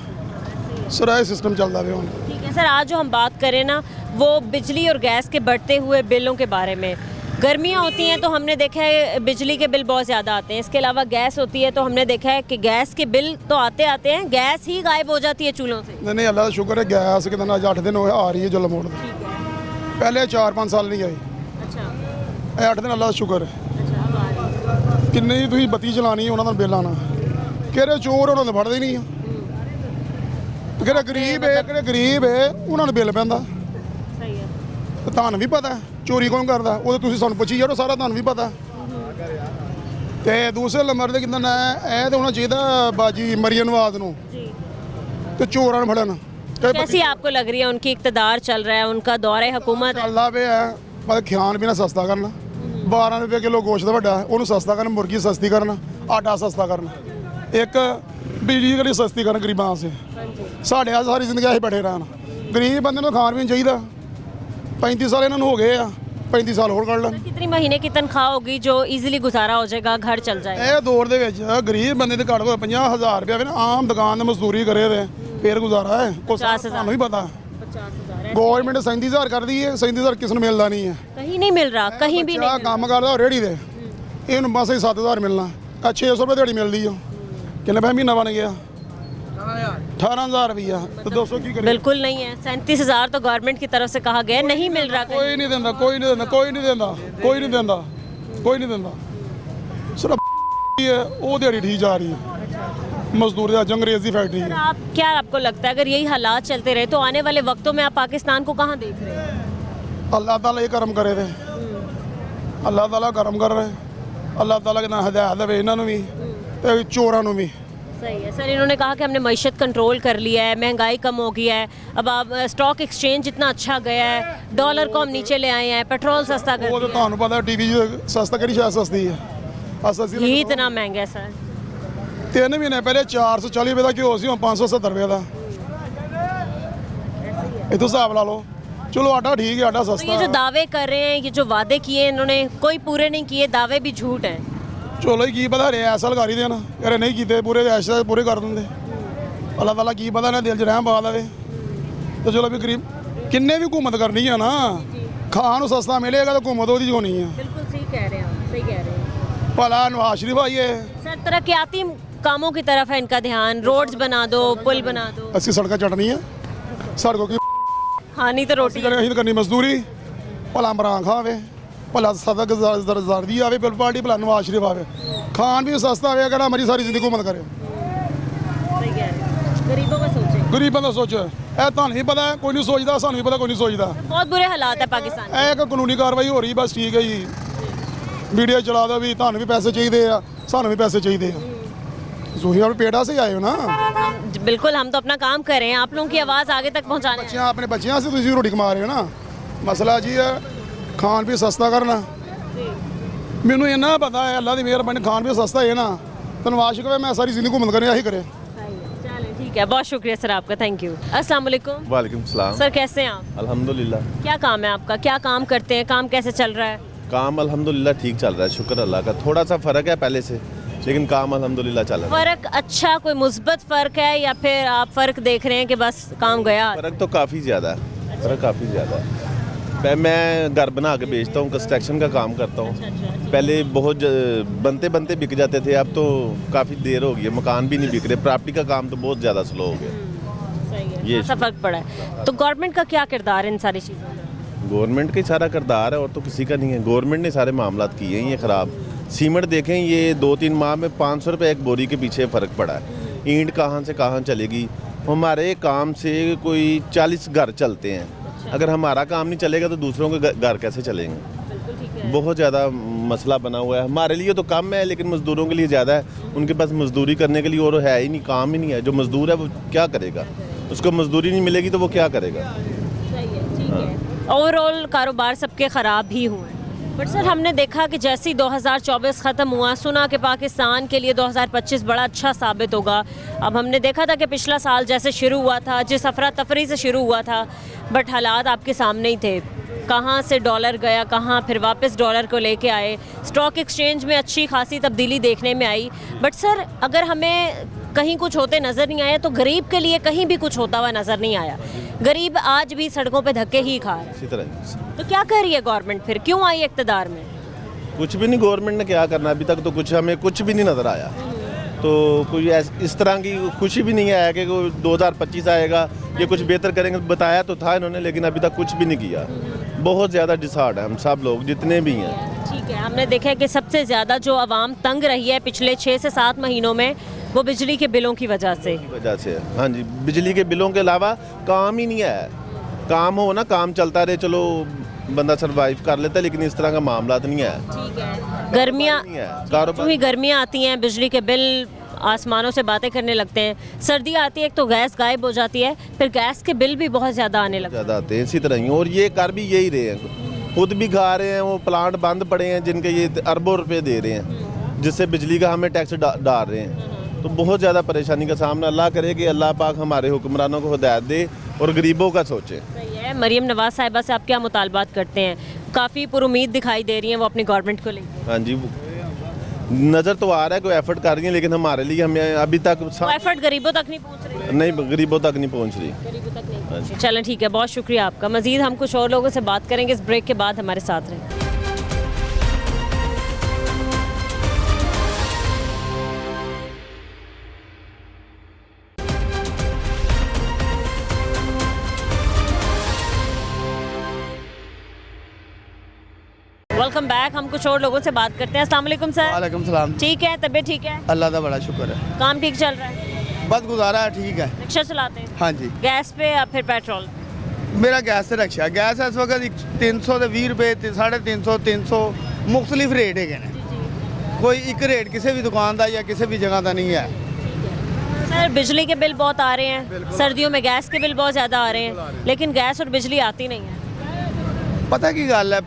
ਸਾਰਾ ਇਹ ਸਿਸਟਮ ਚੱਲਦਾ ਪਿਆ ਹੁਣ ठीक है सर, आज जो हम बात करें ना वो बिजली और गैस के बढ़ते हुए बिलों के बारे में। गर्मियाँ होती हैं तो हमने देखा है बिजली के बिल बहुत ज़्यादा आते हैं, इसके अलावा गैस होती है तो हमने देखा है कि गैस के बिल तो आते हैं, गैस ही गायब हो जाती है चूल्हों से। नहीं नहीं अल्लाह का शुक्र है गैस के दिन आज 8 दिन होए आ रही है जल मोड़ पहले 4-5 साल नहीं आई अच्छा ਇਹ 8 ਦਿਨ ਅੱਲਾ ਦਾ ਸ਼ੁਕਰ ਹੈ अच्छा अब आ रही है। ਕਿੰਨੇ ਹੀ ਤੁਸੀਂ ਬੱਤੀ ਚਲਾਣੀ ਉਹਨਾਂ ਦਾ ਬਿੱਲ ਆਣਾ ਕਿਹੜੇ ਚੋਰ ਉਹਨਾਂ ਨੂੰ ਫੜਦੇ ਨਹੀਂ ਆ ਕਿਹੜੇ ਗਰੀਬ ਹੈ ਉਹਨਾਂ ਨੂੰ ਬਿੱਲ ਪੈਂਦਾ सही है ਤੇ ਤੁਹਾਨੂੰ ਵੀ ਪਤਾ ਚੋਰੀ ਕੌਣ ਕਰਦਾ ਉਹ ਤਾਂ ਤੁਸੀਂ ਸਾਨੂੰ ਪੁੱਛੀ ਜਾਓ ਸਾਰਾ ਤੁਹਾਨੂੰ ਵੀ ਪਤਾ ਤੇ ਦੂਸਰੇ ਨੰਬਰ ਤੇ ਕਿੰਨਾ ਨਾ ਇਹ ਤਾਂ ਹੋਣਾ ਚਾਹੀਦਾ ਬਾਜੀ ਮਰੀਮ ਨਵਾਜ਼ ਨੂੰ जी। ਤੇ ਚੋਰਾਂ ਨੂੰ ਫੜਨ ਇਹ कैसी आपको लग रही है उनकी इक़्तिदार चल रहा है, उनका दौरे हुकूमत है? ਚੱਲਦਾ ਪਿਆ ਮਤਲਬ ਖਾਣ ਪੀਣਾ ਸਸਤਾ ਕਰਨਾ 12 ਰੁਪਏ ਕਿਲੋ ਗੋਸ਼ਤ ਵੱਡਾ ਉਹਨੂੰ ਸਸਤਾ ਕਰਨ ਮੁਰਗੀ ਸਸਤੀ ਕਰਨ ਆਟਾ ਸਸਤਾ ਕਰਨ ਇੱਕ ਬਿਜਲੀ ਜਿਹੜੀ ਸਸਤੀ ਕਰਨ ਗਰੀਬਾਂ ਵਾਸਤੇ ਸਾਡੇ ਆ ਸਾਰੀ ਜ਼ਿੰਦਗੀ ਅਸੀਂ ਬੈਠੇ ਰਹਿਣ ਗਰੀਬ ਬੰਦੇ ਨੂੰ ਖਾਣ ਪੀਣ ਚਾਹੀਦਾ 35 ਸਾਲ ਇਹਨਾਂ ਨੂੰ ਹੋ ਗਏ ਆ 35 ਸਾਲ ਹੋਰ ਕੱਢ ਲੈਣ कितनी महीने की तनख्वाह होगी जो इजीली गुजारा हो जाएगा, घर चल जाएगा? ਇਹ ਦੌਰ ਦੇ ਵਿੱਚ ਗਰੀਬ ਬੰਦੇ ਦੇ ਘੱਟ ਤੋਂ 50,000 ਰੁਪਏ ਵੀ ਨਾ ਆਮ ਦੁਕਾਨ ਤੇ ਮਜ਼ਦੂਰੀ ਕਰੇ ਤੇ ਫੇਰ ਗੁਜ਼ਾਰਾ ਹੈ ਕੋਈ 50,000 ਸਾਨੂੰ ਵੀ ਪਤਾ 50,000 ਗੌਰਮੈਂਟ 37,000 ਕਰਦੀ ਹੈ 37,000 ਕਿਸ ਨੂੰ ਮਿਲਦਾ ਨਹੀਂ ਹੈ कहीं नहीं मिल रहा, कहीं भी ਬੱਚਾ नहीं मिल ਕੰਮ ਕਰਦਾ ਰੇੜੀ ਦੇ ਇਹਨੂੰ ਬਸ 7,000 ਮਿਲਣਾ ਆ 600 ਰੁਪਏ ਦਿਹਾੜੀ ਮਿਲਦੀ ਆ ਕਿੰਨੇ ਪੈਸੇ ਮਹੀਨਾ ਬਣ ਗਿਆ 18,000 ਰੁਪਇਆ ਤੇ 200 ਕੀ रहा। ਕਰੇ बिल्कुल नहीं है, 37,000 तो गवर्नमेंट की तरफ से कहा गया है, नहीं मिल रहा कहीं। ਕੋਈ ਨਹੀਂ ਦਿੰਦਾ ਕੋਈ नहीं ਦਿੰਦਾ ਕੋਈ नहीं ਦਿੰਦਾ ਕੋਈ नहीं ਦਿੰਦਾ ਕੋਈ नहीं ਦਿੰਦਾ ਸਿਰਫ ਹੈ ਉਹ ਦਿਹਾੜੀ ਠੀਕ ਜਾ ਰਹੀ ਹੈ ਮਜ਼ਦੂਰ ਦਾ ਅੰਗਰੇਜ਼ੀ ਫੈਕਟਰੀ सर, है आप क्या आपको लगता है अगर यही हालात चलते रहे तो आने वाले वक्तों में आप पाकिस्तान को कहाँ देख रहे हैं? अल्लाह ताला ये करम करे थे अल्लाह ताला करम कर रहे अल्लाह ताला के नाम हदायत देवे इन्होंने भी ते चोरां नूं भी सही है सर, इन्होंने कहा कि हमने मईशत कंट्रोल कर लिया है, महंगाई कम हो गई है, अब आप स्टॉक एक्सचेंज इतना अच्छा गया है, डॉलर को हम नीचे ले आए हैं, पेट्रोल सस्ता कर ਉਹ ਤਾਂ दिया ਤੁਹਾਨੂੰ ਪਤਾ ਟੀਵੀ ਸਸਤਾ ਕਿਹੜੀ ਸ਼ਾਇਦ ਸਸਤੀ ਹੈ ਆ है। ਸਸਤੀ ये इतना महंगा है सर। 3 ਮਹੀਨੇ ਪਹਿਲੇ 440 ਰੁਪਏ ਦਾ ਘਿਓ ਸੀ ਹੁਣ 570 ਰੁਪਏ ਦਾ ਇਹ ਤੋਂ ਹਿਸਾਬ ਲਾ ਲਓ ਚਲੋ ਆਟਾ ਠੀਕ ਹੈ ਆਟਾ तो ये ਸਸਤਾ जो दावे कर रहे हैं, ये जो वादे किए इन्होंने कोई पूरे नहीं किए, दावे भी झूठ हैं। ਚਲੋ ਕੀ ਪਤਾ ਰੇ ਐਸਾ ਲਗਾ ਹੀ ਦੇਣ ਯਾਰ ਨਹੀਂ ਕੀਤੇ ਪੂਰੇ ਐਸਾ ਪੂਰੇ ਕਰ ਦਿੰਦੇ ਅੱਲਾਹ ਤਾਲਾ ਕੀ ਪਤਾ ਨਾ ਦਿਲ 'ਚ ਰਹਿਮ ਪਾ ਦੇਵੇ ਤੇ ਚਲੋ ਵੀ ਗਰੀਬ ਕਿੰਨੇ ਵੀ ਹੁਕੂਮਤ ਕਰਨੀ ਆ ਨਾ ਖਾਣ ਨੂੰ ਸਸਤਾ ਮਿਲੇਗਾ ਤਾਂ ਹੁਕੂਮਤ ਉਹਦੀ ਹੋਣੀ ਆ बिल्कुल सही कह रहे हैं आप, सही कह रहे हैं ਭਲਾ ਨਵਾਜ਼ ਸ਼ਰੀਫ ਆਈਏ सर। तरक्याती कामों की तरफ है इनका ध्यान, रोड्स बना दो, पुल बना दो। ਅਸੀਂ ਸੜਕਾਂ ਚਟਣੀ ਆ ਸੜਕੋਂ ਕੀ खानी तो रोटी ਅਸੀਂ ਤਾਂ ਕਰਨੀ ਮਜ਼ਦੂਰੀ ਭਲਾ ਮਰਾਂ ਖਾਵੇ ਭਲਾ ਸਦਾ ਜ਼ਰਦੀ ਆਵੇ ਬਿਲ ਪਾਰਟੀ ਭਲਾ ਨਵਾਜ਼ ਸ਼ਰੀਫ ਆਵੇ ਖਾਣ ਵੀ ਸਸਤਾ ਆਵੇ ਕਹਿੰਦਾ ਮਰੀ ਸਾਰੀ ਜ਼ਿੰਦਗੀ ਹੁਕੂਮਤ ਕਰੇ सही कह रहे हैं, गरीबों का सोचें। ਗਰੀਬਾਂ ਦਾ ਸੋਚ ਇਹ ਤੁਹਾਨੂੰ ਵੀ ਪਤਾ ਕੋਈ ਨਹੀਂ ਸੋਚਦਾ ਸਾਨੂੰ ਵੀ ਪਤਾ ਕੋਈ ਨਹੀਂ ਸੋਚਦਾ बहुत बुरे हालात है पाकिस्तान में। ਇਹ ਇੱਕ ਕਾਨੂੰਨੀ ਕਾਰਵਾਈ ਹੋ ਰਹੀ ਬਸ ਠੀਕ ਹੈ ਜੀ ਵੀਡੀਓ ਚਲਾ ਦਿਓ ਵੀ ਤੁਹਾਨੂੰ ਵੀ ਪੈਸੇ ਚਾਹੀਦੇ ਆ ਸਾਨੂੰ ਵੀ ਪੈਸੇ ਚਾਹੀਦੇ ਆ ਤੁਸੀਂ ਆਪਣੇ ਪੇਟਾ ਸੇ ਆਏ ਹੋ ਨਾ बिल्कुल, हम तो अपना काम कर रहे हैं, आप लोगों की आवाज़ आगे तक पहुंचाने हैं। ਬੱਚਿਆਂ ਆਪਣੇ ਬੱਚਿਆਂ ਸੇ ਤੁਸੀਂ ਰੋਟੀ ਕਮਾ ਰਹੇ ਹੋ ਨਾ ਮਸਲਾ ਜੀ ਹੈ ਖਾਣ ਵੀ ਸਸਤਾ ਕਰਨਾ ਮੈਨੂੰ ਇੰਨਾ ਪਤਾ ਹੈ ਅੱਲਾ ਦੀ ਮਿਹਰਬਾਨੀ ਖਾਣ ਵੀ ਸਸਤਾ ਹੈ ਨਾ ਧੰਨਵਾਦ ਸ਼ੁਕਰ ਹੈ ਮੈਂ ਸਾਰੀ ਜ਼ਿੰਦਗੀ ਘੁੰਮਣ ਕਰਨੀ ਆਹੀ ਕਰੇ चलें ठीक है, बहुत शुक्रिया सर आपका, थैंक यू। अस्सलाम वालेकुम वालेकुम सलाम। सर, कैसे हैं आप? अल्हम्दुलिल्लाह। क्या काम है आपका, क्या काम करते हैं, काम कैसे चल रहा है? काम अल्हम्दुलिल्लाह ठीक चल रहा है, शुक्र अल्लाह का। थोड़ा सा फ़र्क है पहले से, लेकिन काम अल्हम्दुलिल्लाह चल रहा है। फ़र्क अच्छा, कोई मुस्बत फ़र्क है या फिर आप फ़र्क देख रहे हैं कि बस काम गया? फ़र्क तो काफ़ी ज़्यादा है, फ़र्क काफ़ी ज़्यादा है। मैं घर बना के बेचता हूँ, कंस्ट्रक्शन का काम करता हूँ। पहले बहुत बनते बनते बिक जाते थे, अब तो काफ़ी देर हो गई है, मकान भी नहीं बिक रहे, प्रॉपर्टी का काम तो बहुत ज़्यादा स्लो हो गया। सही है, ये ऐसा फ़र्क पड़ा है। तो गवर्नमेंट का क्या किरदार है इन सारी चीज़ों में? गवर्नमेंट का ही सारा किरदार है और तो किसी का नहीं है। गवर्नमेंट ने सारे मामला किए हैं ये ख़राब। सीमेंट देखें, ये 2-3 माह में 500 रुपये एक बोरी के पीछे फ़र्क पड़ा है। ईंट कहाँ से कहाँ चलेगी। हमारे काम से कोई 40 घर चलते हैं, अगर हमारा काम नहीं चलेगा तो दूसरों के घर कैसे चलेंगे। बहुत ज़्यादा मसला बना हुआ है। हमारे लिए तो कम है लेकिन मज़दूरों के लिए ज़्यादा है। उनके पास मज़दूरी करने के लिए और है ही नहीं, काम ही नहीं है। जो मज़दूर है वो क्या करेगा, उसको मज़दूरी नहीं मिलेगी तो वो क्या करेगा। सही है, ठीक है। ओवरऑल कारोबार सबके ख़राब ही हुए हैं। बट सर, हमने देखा कि जैसे ही 2024 ख़त्म हुआ, सुना कि पाकिस्तान के लिए 2025 बड़ा अच्छा साबित होगा। अब हमने देखा था कि पिछला साल जैसे शुरू हुआ था, जिस अफरा तफरी से शुरू हुआ था, बट हालात आपके सामने ही थे। कहाँ से डॉलर गया कहाँ, फिर वापस डॉलर को लेके आए। स्टॉक एक्सचेंज में अच्छी खासी तब्दीली देखने में आई। बट सर अगर हमें कहीं कुछ होते नज़र नहीं आया तो गरीब के लिए कहीं भी कुछ होता हुआ नज़र नहीं आया। गरीब आज भी सड़कों पे धक्के ही खा रहा है। इसी तरह तो क्या कर रही है गवर्नमेंट, फिर क्यों आई इक़्तिदार में? कुछ भी नहीं, गवर्नमेंट ने क्या करना अभी तक तो कुछ हमें कुछ भी नहीं नज़र आया। तो कोई इस तरह की खुशी भी नहीं आया कि 2025 आएगा, ये कुछ बेहतर करेंगे। बताया तो था इन्होंने, लेकिन अभी तक कुछ भी नहीं किया। बहुत ज़्यादा डिसहार्ट है हम सब लोग जितने भी हैं। ठीक है, हमने देखा है कि सबसे ज़्यादा जो आवाम तंग रही है पिछले 6 से 7 महीनों में वो बिजली के बिलों की वजह से। हाँ जी, बिजली के बिलों के अलावा काम ही नहीं है। काम हो ना, काम चलता रहे, चलो बंदा सरवाइव कर लेता है, लेकिन इस तरह का मामला तो नहीं है। ठीक है, गर्मियाँ नहीं है कारोबार। ही गर्मियाँ आती हैं, बिजली के बिल आसमानों से बातें करने लगते हैं। सर्दी आती है एक तो गैस गायब हो जाती है, फिर गैस के बिल भी बहुत ज़्यादा आने लगते हैं। ज़्यादा आते हैं इसी तरह ही, और ये कर भी यही रहे हैं, खुद भी खा रहे हैं। वो प्लांट बंद पड़े हैं जिनके ये अरबों रुपए दे रहे हैं, जिससे बिजली का हमें टैक्स डाल रहे हैं। तो बहुत ज़्यादा परेशानी का सामना अल्लाह करे कि अल्लाह पाक हमारे हुक्मरानों को हिदायत दे और गरीबों का सोचे। सही है। मरीम नवाज साहिबा से आप क्या मुतालबात करते हैं? काफ़ी पुरुमीद दिखाई दे रही हैं वो अपनी गवर्नमेंट को लेकर। हाँ जी, नज़र तो आ रहा है कोई एफर्ट कर रही है, लेकिन हमारे लिए हमें अभी तक वो एफर्ट गरीबों तक नहीं पहुंच रही। नहीं, गरीबों तक नहीं पहुंच रही। गरीबों तक नहीं पहुंची। चलें ठीक है, बहुत शुक्रिया आपका। मज़ीद हम कुछ और लोगों से बात करेंगे इस ब्रेक के बाद, हमारे साथ रहें। Welcome back. हम कुछ और लोगों से बात करते हैं। अस्सलाम वालेकुम सर। वालेकुम सलाम। ठीक है, तबीयत ठीक है? अल्लाह का बड़ा शुक्र है, काम ठीक चल रहा है? बस गुजारा है, ठीक है। रिक्शा चलाते हैं? हाँ जी, गैस पे या फिर पेट्रोल? मेरा गैस से रक्षा। गैस इस वक्त 300 ਤੇ 20 रुपए 350 300 मुख्तलिफ रेट है। कोई एक रेट किसी भी दुकान का या किसी भी जगह का नहीं है। सर बिजली के बिल बहुत आ रहे हैं, सर्दियों में गैस के बिल बहुत ज़्यादा आ रहे हैं, लेकिन गैस और बिजली आती नहीं है। पता की गल है,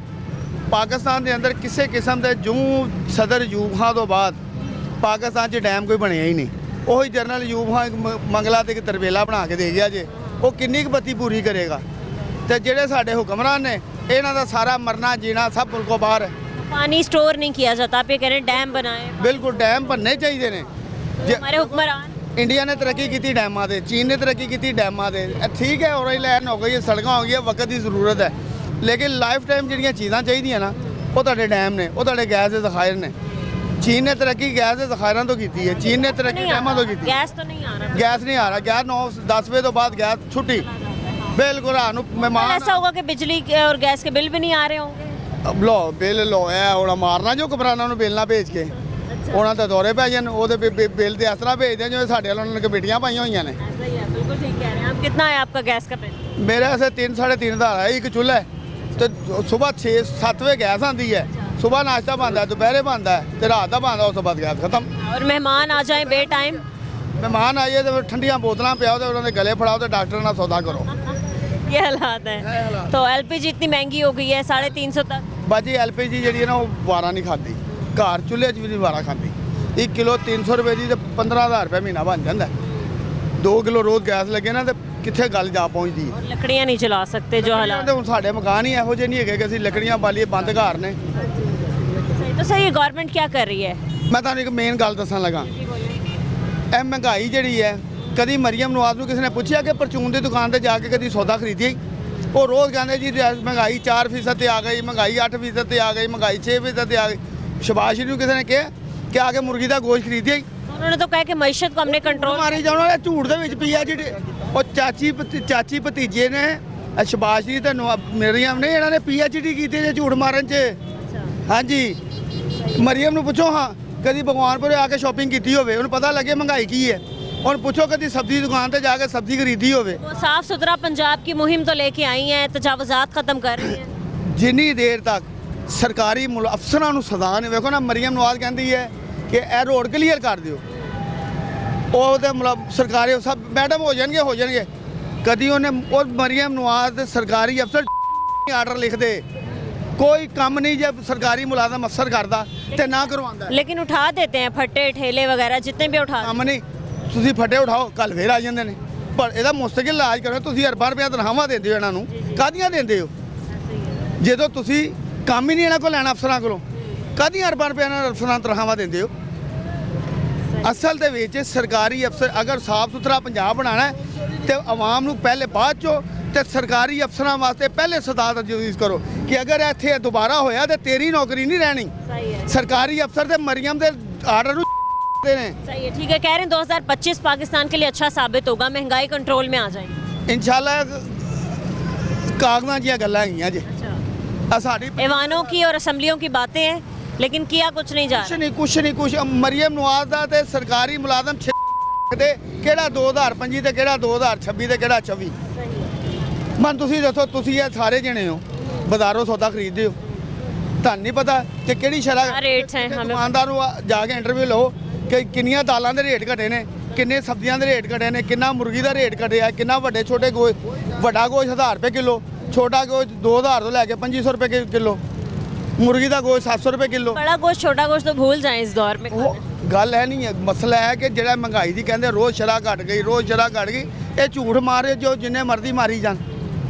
पाकिस्तान के अंदर किसी किस्म के जूं सदर यूब खां तो बाद पाकिस्तान च डैम कोई बनया ही नहीं। वही जनरल यूब खां मंगला ते तरबेला बना के दे गया जे, वो किन्नी क बत्ती पूरी करेगा। तो जेडे साडे हुक्मरान ने इन्हां दा सारा मरना जीना सब मुल्कों बाहर है। पानी स्टोर नहीं किया जाता, आप ये कह रहे हैं डैम बनाए। बिल्कुल डैम बनने चाहिए ने। हमारे हुक्मरान, इंडिया ने तरक्की की डैमां दे, चीन ने तरक्की की डैमां दे। ठीक है, और लैन हो गई है, सड़क हो गई, वक्त की जरूरत है, लेकिन लाइफ टाइम ਜਿਹੜੀਆਂ ਚੀਜ਼ਾਂ ਚਾਹੀਦੀਆਂ ਨਾ ਉਹ ਤੁਹਾਡੇ ਡੈਮ ਨੇ, ਉਹ ਤੁਹਾਡੇ ਗੈਸ ਦੇ ਜ਼ਖਾਇਰ ਨੇ। चीन ने तरक्की गैस के ज़खायरों तो की है, चीन ने तरक्की डैमों तो की। गैस तो नहीं आ रहा, गैस नहीं आ रहा। गैस 9-10 बजे तो बाद गैस छुट्टी बिल्कुल। मेहमान ऐसा होगा कि बिजली के और गैस के बिल भी नहीं आ रहे होंगे। अब लो बिल लो है होना मारना जो हुक्मराना बिल ना भेज के उन्होंने तो दौरे पै जान। वो बिल तो इस तरह भेजते हैं जो साढ़े वालों ने कमेटियां पाई हुई ने। बिल्कुल ठीक कह रहे हैं आप। कितना है आपका गैस का बिल? मेरा ऐसे 3-3.5 हज़ार है। एक चूल्हा है तो सुबह 6-7 बजे गैस आती है, सुबह नाश्ता बनता है, दोपहर बनता है, तो रात का बनता है, उस बाद गैस खत्म। और मेहमान आ जाए बे टाइम, मेहमान आइए तो ठंडिया बोतल पियाओ तो उन्होंने गले फड़ाओ तो डॉक्टर ना सौदा करो। ये हालात है। तो एलपीजी इतनी महंगी हो गई है 350 तक। बाजी एलपीजी जी है ना वो वारा नहीं खाती, घर चूल्हे भी नहीं वारा खाती। 1 किलो 300 रुपए की तो 15,000 रुपये महीना बन जाता है। 2 किलो रोज़ गैस लगे ना तो कितने गल जा पहुँचती है। लकड़ियाँ नहीं चला सकते जो हालात। तो साढ़े मकान ही ਇਹੋ ਜਿਹੇ नहीं है कि असं लकड़ियाँ बालीए बंद घर ने। तो सर ये गवर्नमेंट क्या कर रही है? मैं तुहानू एक मेन गल दसन लगा, ਇਹ महंगाई जी है। कभी मरीम नवाज को किसी ने पूछा कि परचून की दुकान पर जाके कभी सौदा खरीदी? वो रोज़ कहते जी महंगाई 4% आ गई, महंगाई 8% आ गई, महंगाई 6% आ गई। शबाश शरीफ किसी ने कहा कि आके मुर्गी का गोश्त खरीदी? उन्होंने तो कहा कि मईशत को हमने कंट्रोल मारी जाओ। झूठ के PhD और चाची भतीजे ने शबाश शरीफ तो मरीम ने इन्होंने PhD की झूठ मारन च। हाँ जी, मरीम पूछो हाँ कभी भगवानपुर आके शॉपिंग की होवे, उन्हें पता लगे महंगाई की है। और पूछो कभी सब्जी दुकान पर जाके सब्जी खरीदी होवे। वो साफ सुथरा पंजाब की मुहिम तो लेके आई हैं, तजावुजात खत्म कर रही हैं। जिन्नी देर तक सरकारी अफसरां नूं सदा नहीं, देखो ना मरीम नवाज कहती है कि यह रोड क्लीयर कर दिओ, वो तो मतलब सरकारी सब मैडम हो जाएंगे। कभी उन्हें और मरीम नवाज सरकारी अफसर आर्डर लिख दे, कोई काम नहीं जब सरकारी मुलाजम अफसर करता तो ना करवाता। लेकिन उठा देते हैं फट्टे ठेले वगैरह जितने भी उठा। काम नहीं, तुसी फटे उठाओ कल फिर आ जाते हैं। पर यदा मुस्तकिल इलाज करो, तुसी अरबां रुपया तनखावां देंदे हो, इन्हां नूं काहदियां देंदे हो? ਜਦੋਂ ਤੁਸੀਂ ਕੰਮ ਹੀ ਨਹੀਂ ਇਹਨਾਂ ਕੋਲ ਲੈਣਾ ਅਫਸਰਾਂ ਕੋਲੋਂ, ਕਾਹਦੀਆਂ ਅਰਬਾਂ ਰੁਪਏ ਨਾਲ ਅਫਸਰਾਂ ਤਨਖਾਹਾਂ ਦਿੰਦੇ ਹੋ? ਅਸਲ ਦੇ ਵਿੱਚ ਸਰਕਾਰੀ ਅਫਸਰ ਅਗਰ ਸਾਫ਼ ਸੁਥਰਾ ਪੰਜਾਬ ਬਣਾਉਣਾ ਹੈ ਤੇ ਆਵਾਮ ਨੂੰ ਪਹਿਲੇ ਬਾਅਦ ਚੋਂ ਤੇ ਸਰਕਾਰੀ ਅਫਸਰਾਂ ਵਾਸਤੇ ਪਹਿਲੇ ਸਦਾਤ ਤਜਵੀਜ਼ ਕਰੋ ਕਿ ਅਗਰ ਇੱਥੇ ਦੁਬਾਰਾ ਹੋਇਆ ਤੇ ਤੇਰੀ ਨੌਕਰੀ ਨਹੀਂ ਰਹਿਣੀ। सही है, ਸਰਕਾਰੀ ਅਫਸਰ ਤੇ ਮਰੀਮ ਦੇ ਆਰਡਰ ਨੂੰ ਦੇ ਨੇ। सही है, ठीक है। कह रहे हैं 2025 पाकिस्तान के लिए अच्छा साबित होगा, महंगाई कंट्रोल में आ जाएगी। ਇਨਸ਼ਾਅੱਲਾ ਕਾਗਜ਼ਾਂ ਦੀਆਂ ਗੱਲਾਂ ਹੈਗੀਆਂ ਜੇ ਆ ਸਾਡੀ ऐवानों की और असम्बलियों की बातें हैं, लेकिन किया कुछ नहीं जा रहा। ਕੁਛ ਮਰੀਮ ਨਵਾਜ਼ ਦਾ ਤੇ ਸਰਕਾਰੀ ਮੁਲਾਜ਼ਮ ਦੇ ਕਿਹੜਾ 2025 ਤੇ ਕਿਹੜਾ 2026 ਤੇ ਕਿਹੜਾ 24। ਮਨ ਤੁਸੀਂ ਦੱਸੋ, ਤੁਸੀਂ ਇਹ ਸਾਰੇ ਜਣੇ ਹੋ ਬਾਜ਼ਾਰੋਂ ਸੌਦਾ ਖਰੀਦਦੇ ਹੋ, ਤੁਹਾਨੂੰ ਨਹੀਂ ਪਤਾ ਕਿ ਕਿਹੜੀ ਸ਼ਰ੍ਹਾਂ क्या रेट्स हैं हमें? ਦੁਕਾਨਦਾਰ ਨੂੰ ਜਾ ਕੇ ਇੰਟਰਵਿਊ ਲਓ ਕਿ ਕਿੰਨੀਆਂ ਦਾਲਾਂ ਦੇ ਰੇਟ ਘਟੇ ਨੇ, ਕਿੰਨੇ ਸਬਜ਼ੀਆਂ ਦੇ ਰੇਟ ਘਟੇ ਨੇ, ਕਿੰਨਾ ਮੁਰਗੀ ਦਾ ਰੇਟ ਘਟਿਆ, ਕਿੰਨਾ ਵੱਡੇ ਛੋਟੇ ਗੋਸ਼ਤ, ਵੱਡਾ ਗੋਸ਼ਤ 1000 ਰੁਪਏ ਕਿਲੋ, ਛੋਟਾ ਗੋਸ਼ਤ 2000 ਤੋਂ ਲੈ ਕੇ 2500 ਰੁਪਏ ਕਿਲੋ, ਮੁਰਗੀ ਦਾ ਗੋਸ਼ਤ 700 ਰੁਪਏ ਕਿਲੋ। बड़ा गोश्त छोटा गोश्त तो भूल जाएं इस दौर में। ਉਹ ਗੱਲ ਹੈ ਨਹੀਂ ਹੈ, ਮਸਲਾ ਹੈ ਕਿ ਜਿਹੜਾ ਮਹਿੰਗਾਈ ਦੀ ਕਹਿੰਦੇ ਰੋਜ਼ ਸ਼ਰ੍ਹਾ ਘਟ ਗਈ, ਰੋਜ਼ ਸ਼ਰ੍ਹਾ ਘਟ ਗਈ, ਇਹ ਝੂਠ ਮਾਰੇ ਜੋ ਜਿੰਨੇ ਮਰਜ਼ੀ ਮਾਰੀ ਜਾਣ।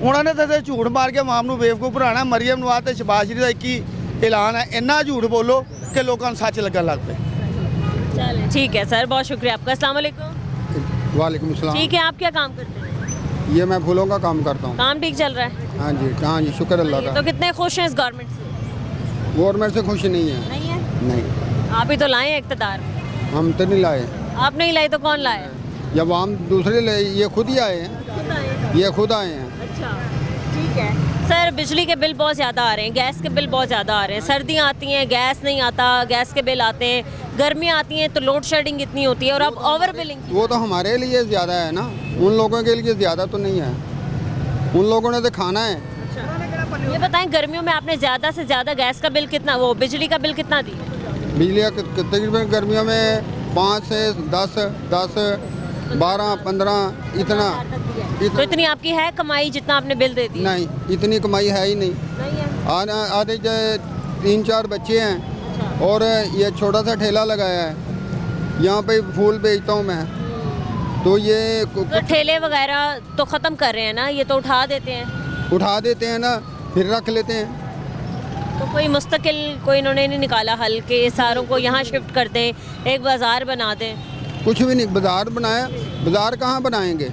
ਉਹਨਾਂ ਨੇ ਤਾਂ ਝੂਠ ਮਾਰ ਕੇ ਆਵਾਮ ਨੂੰ ਬੇਵਕੂਫ ਬਣਾਉਣਾ। ਮਰੀਮ ਨਵਾਜ਼ ਤੇ ਸ਼ਬਾਜ਼ ਸ਼ਰੀਫ ਦਾ ਇੱਕ ਹੀ ਐਲਾਨ ਹੈ, ਇੰਨਾ ਝੂਠ ਬੋਲੋ ਕਿ ਲੋਕਾਂ ਨੂੰ ਸੱਚ ਲੱਗਣ ਲੱਗ ਪਏ। चलें, ठीक है सर, बहुत शुक्रिया आपका। अस्सलाम वालेकुम। वालेकुम सलाम। ठीक है, आप क्या काम करते हैं? ये मैं फूलों का काम करता हूँ। काम ठीक चल रहा है? हाँ जी शुक्र अल्लाह तो कितने खुश हैं इस गवर्नमेंट से? गवर्नमेंट से खुश नहीं है। नहीं है? नहीं, आप ही तो लाए हैं इक़्तिदार। हम तो नहीं लाए, आप नहीं लाए तो कौन लाए? जब हम दूसरे ले, ये खुद ही आए हैं, खुद आए हैं। ये खुद आए हैं। अच्छा, ठीक है। सर, बिजली के बिल बहुत ज़्यादा आ रहे हैं, गैस के बिल बहुत ज़्यादा आ रहे हैं। सर्दियाँ आती हैं, गैस नहीं आता, गैस के बिल आते हैं। गर्मियाँ आती हैं तो लोड शेडिंग इतनी होती है, और अब ओवर बिलिंग। वो तो हमारे लिए ज़्यादा है ना, उन लोगों के लिए ज़्यादा तो नहीं है। उन लोगों ने तो खाना है। ये बताएं, गर्मियों में आपने ज़्यादा से ज़्यादा गैस का बिल कितना, वो बिजली का बिल कितना दिया? बिजली का तकरीबन गर्मियों में 5 से 10, 12, 15 इतना। तो इतनी आपकी है कमाई जितना आपने बिल दे दिया? नहीं, इतनी कमाई है ही नहीं। नहीं है। आधे 3-4 बच्चे हैं और ये छोटा सा ठेला लगाया है, यहाँ पे फूल बेचता हूँ मैं। तो ये तो ठेले वगैरह तो ख़त्म कर रहे हैं ना, ये तो उठा देते हैं। उठा देते हैं ना, फिर रख लेते हैं। तो कोई मुस्तकिल कोई इन्होंने नहीं निकाला हल के सारों को यहाँ शिफ्ट कर दें, एक बाज़ार बना दें? कुछ भी नहीं, बाज़ार बनाया, बाज़ार कहाँ बनाएंगे?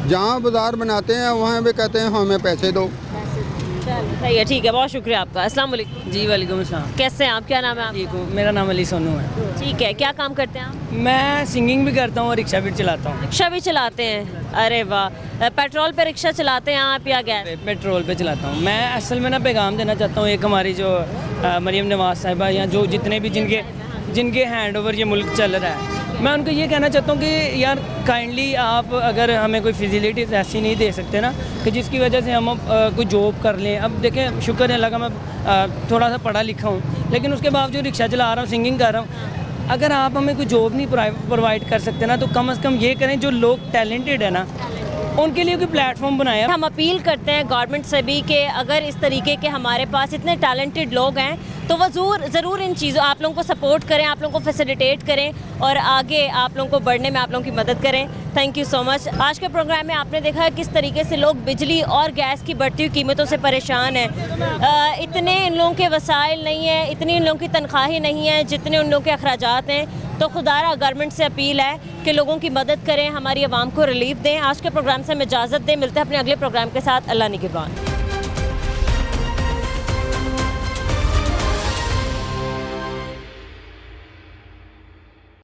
जहाँ बाज़ार बनाते हैं वहाँ भी कहते हैं हमें पैसे दो। सही है, ठीक है, बहुत शुक्रिया आपका। अस्सलाम वालेकुम। जी वालेकुम अस्सलाम। कैसे हैं आप, क्या नाम है आपका? ठीक हूँ, मेरा नाम अली सोनू है। ठीक है, क्या काम करते हैं आप? मैं सिंगिंग भी करता हूँ और रिक्शा भी चलाता हूँ। रिक्शा भी चलाते हैं? अरे वाह। पेट्रोल पे रिक्शा चलाते हैं आप या गैस? पेट्रोल पे चलाता हूँ मैं। असल में ना पैगाम देना चाहता हूँ, एक हमारी जो मरीम नवाज साहिबा या जो जितने भी जिनके हैंड ओवर ये मुल्क चल रहा है, मैं उनको ये कहना चाहता हूँ कि यार काइंडली आप अगर हमें कोई फैसिलिटीज़ ऐसी नहीं दे सकते ना कि जिसकी वजह से हम कोई जॉब कर लें। अब देखें, शुक्र है अल्लाह का, मैं थोड़ा सा पढ़ा लिखा हूँ, लेकिन उसके बावजूद रिक्शा चला रहा हूँ, सिंगिंग कर रहा हूँ। अगर आप हमें कोई जॉब नहीं प्रोवाइड कर सकते ना, तो कम से कम ये करें, जो लोग टैलेंटेड है ना उनके लिए कोई प्लेटफॉर्म बनाया। हम अपील करते हैं गवर्नमेंट से भी कि अगर इस तरीके के हमारे पास इतने टैलेंटेड लोग हैं तो वो ज़रूर इन चीज़ों आप लोगों को सपोर्ट करें, आप लोगों को फैसिलिटेट करें और आगे आप लोगों को बढ़ने में आप लोगों की मदद करें। Thank you so much. आज के प्रोग्राम में आपने देखा किस तरीके से लोग बिजली और गैस की बढ़ती हुई कीमतों से परेशान हैं। इतने इन लोगों के वसाइल नहीं हैं, इतनी इन लोगों की तनख्वाहें नहीं हैं जितने उन लोगों के अखराजात हैं। तो खुदारा गवर्नमेंट से अपील है कि लोगों की मदद करें, हमारी आवाम को रिलीफ दें। आज के प्रोग्राम से हमें इजाज़त दें, मिलते हैं अपने अगले प्रोग्राम के साथ। अल्लाह निगहबान।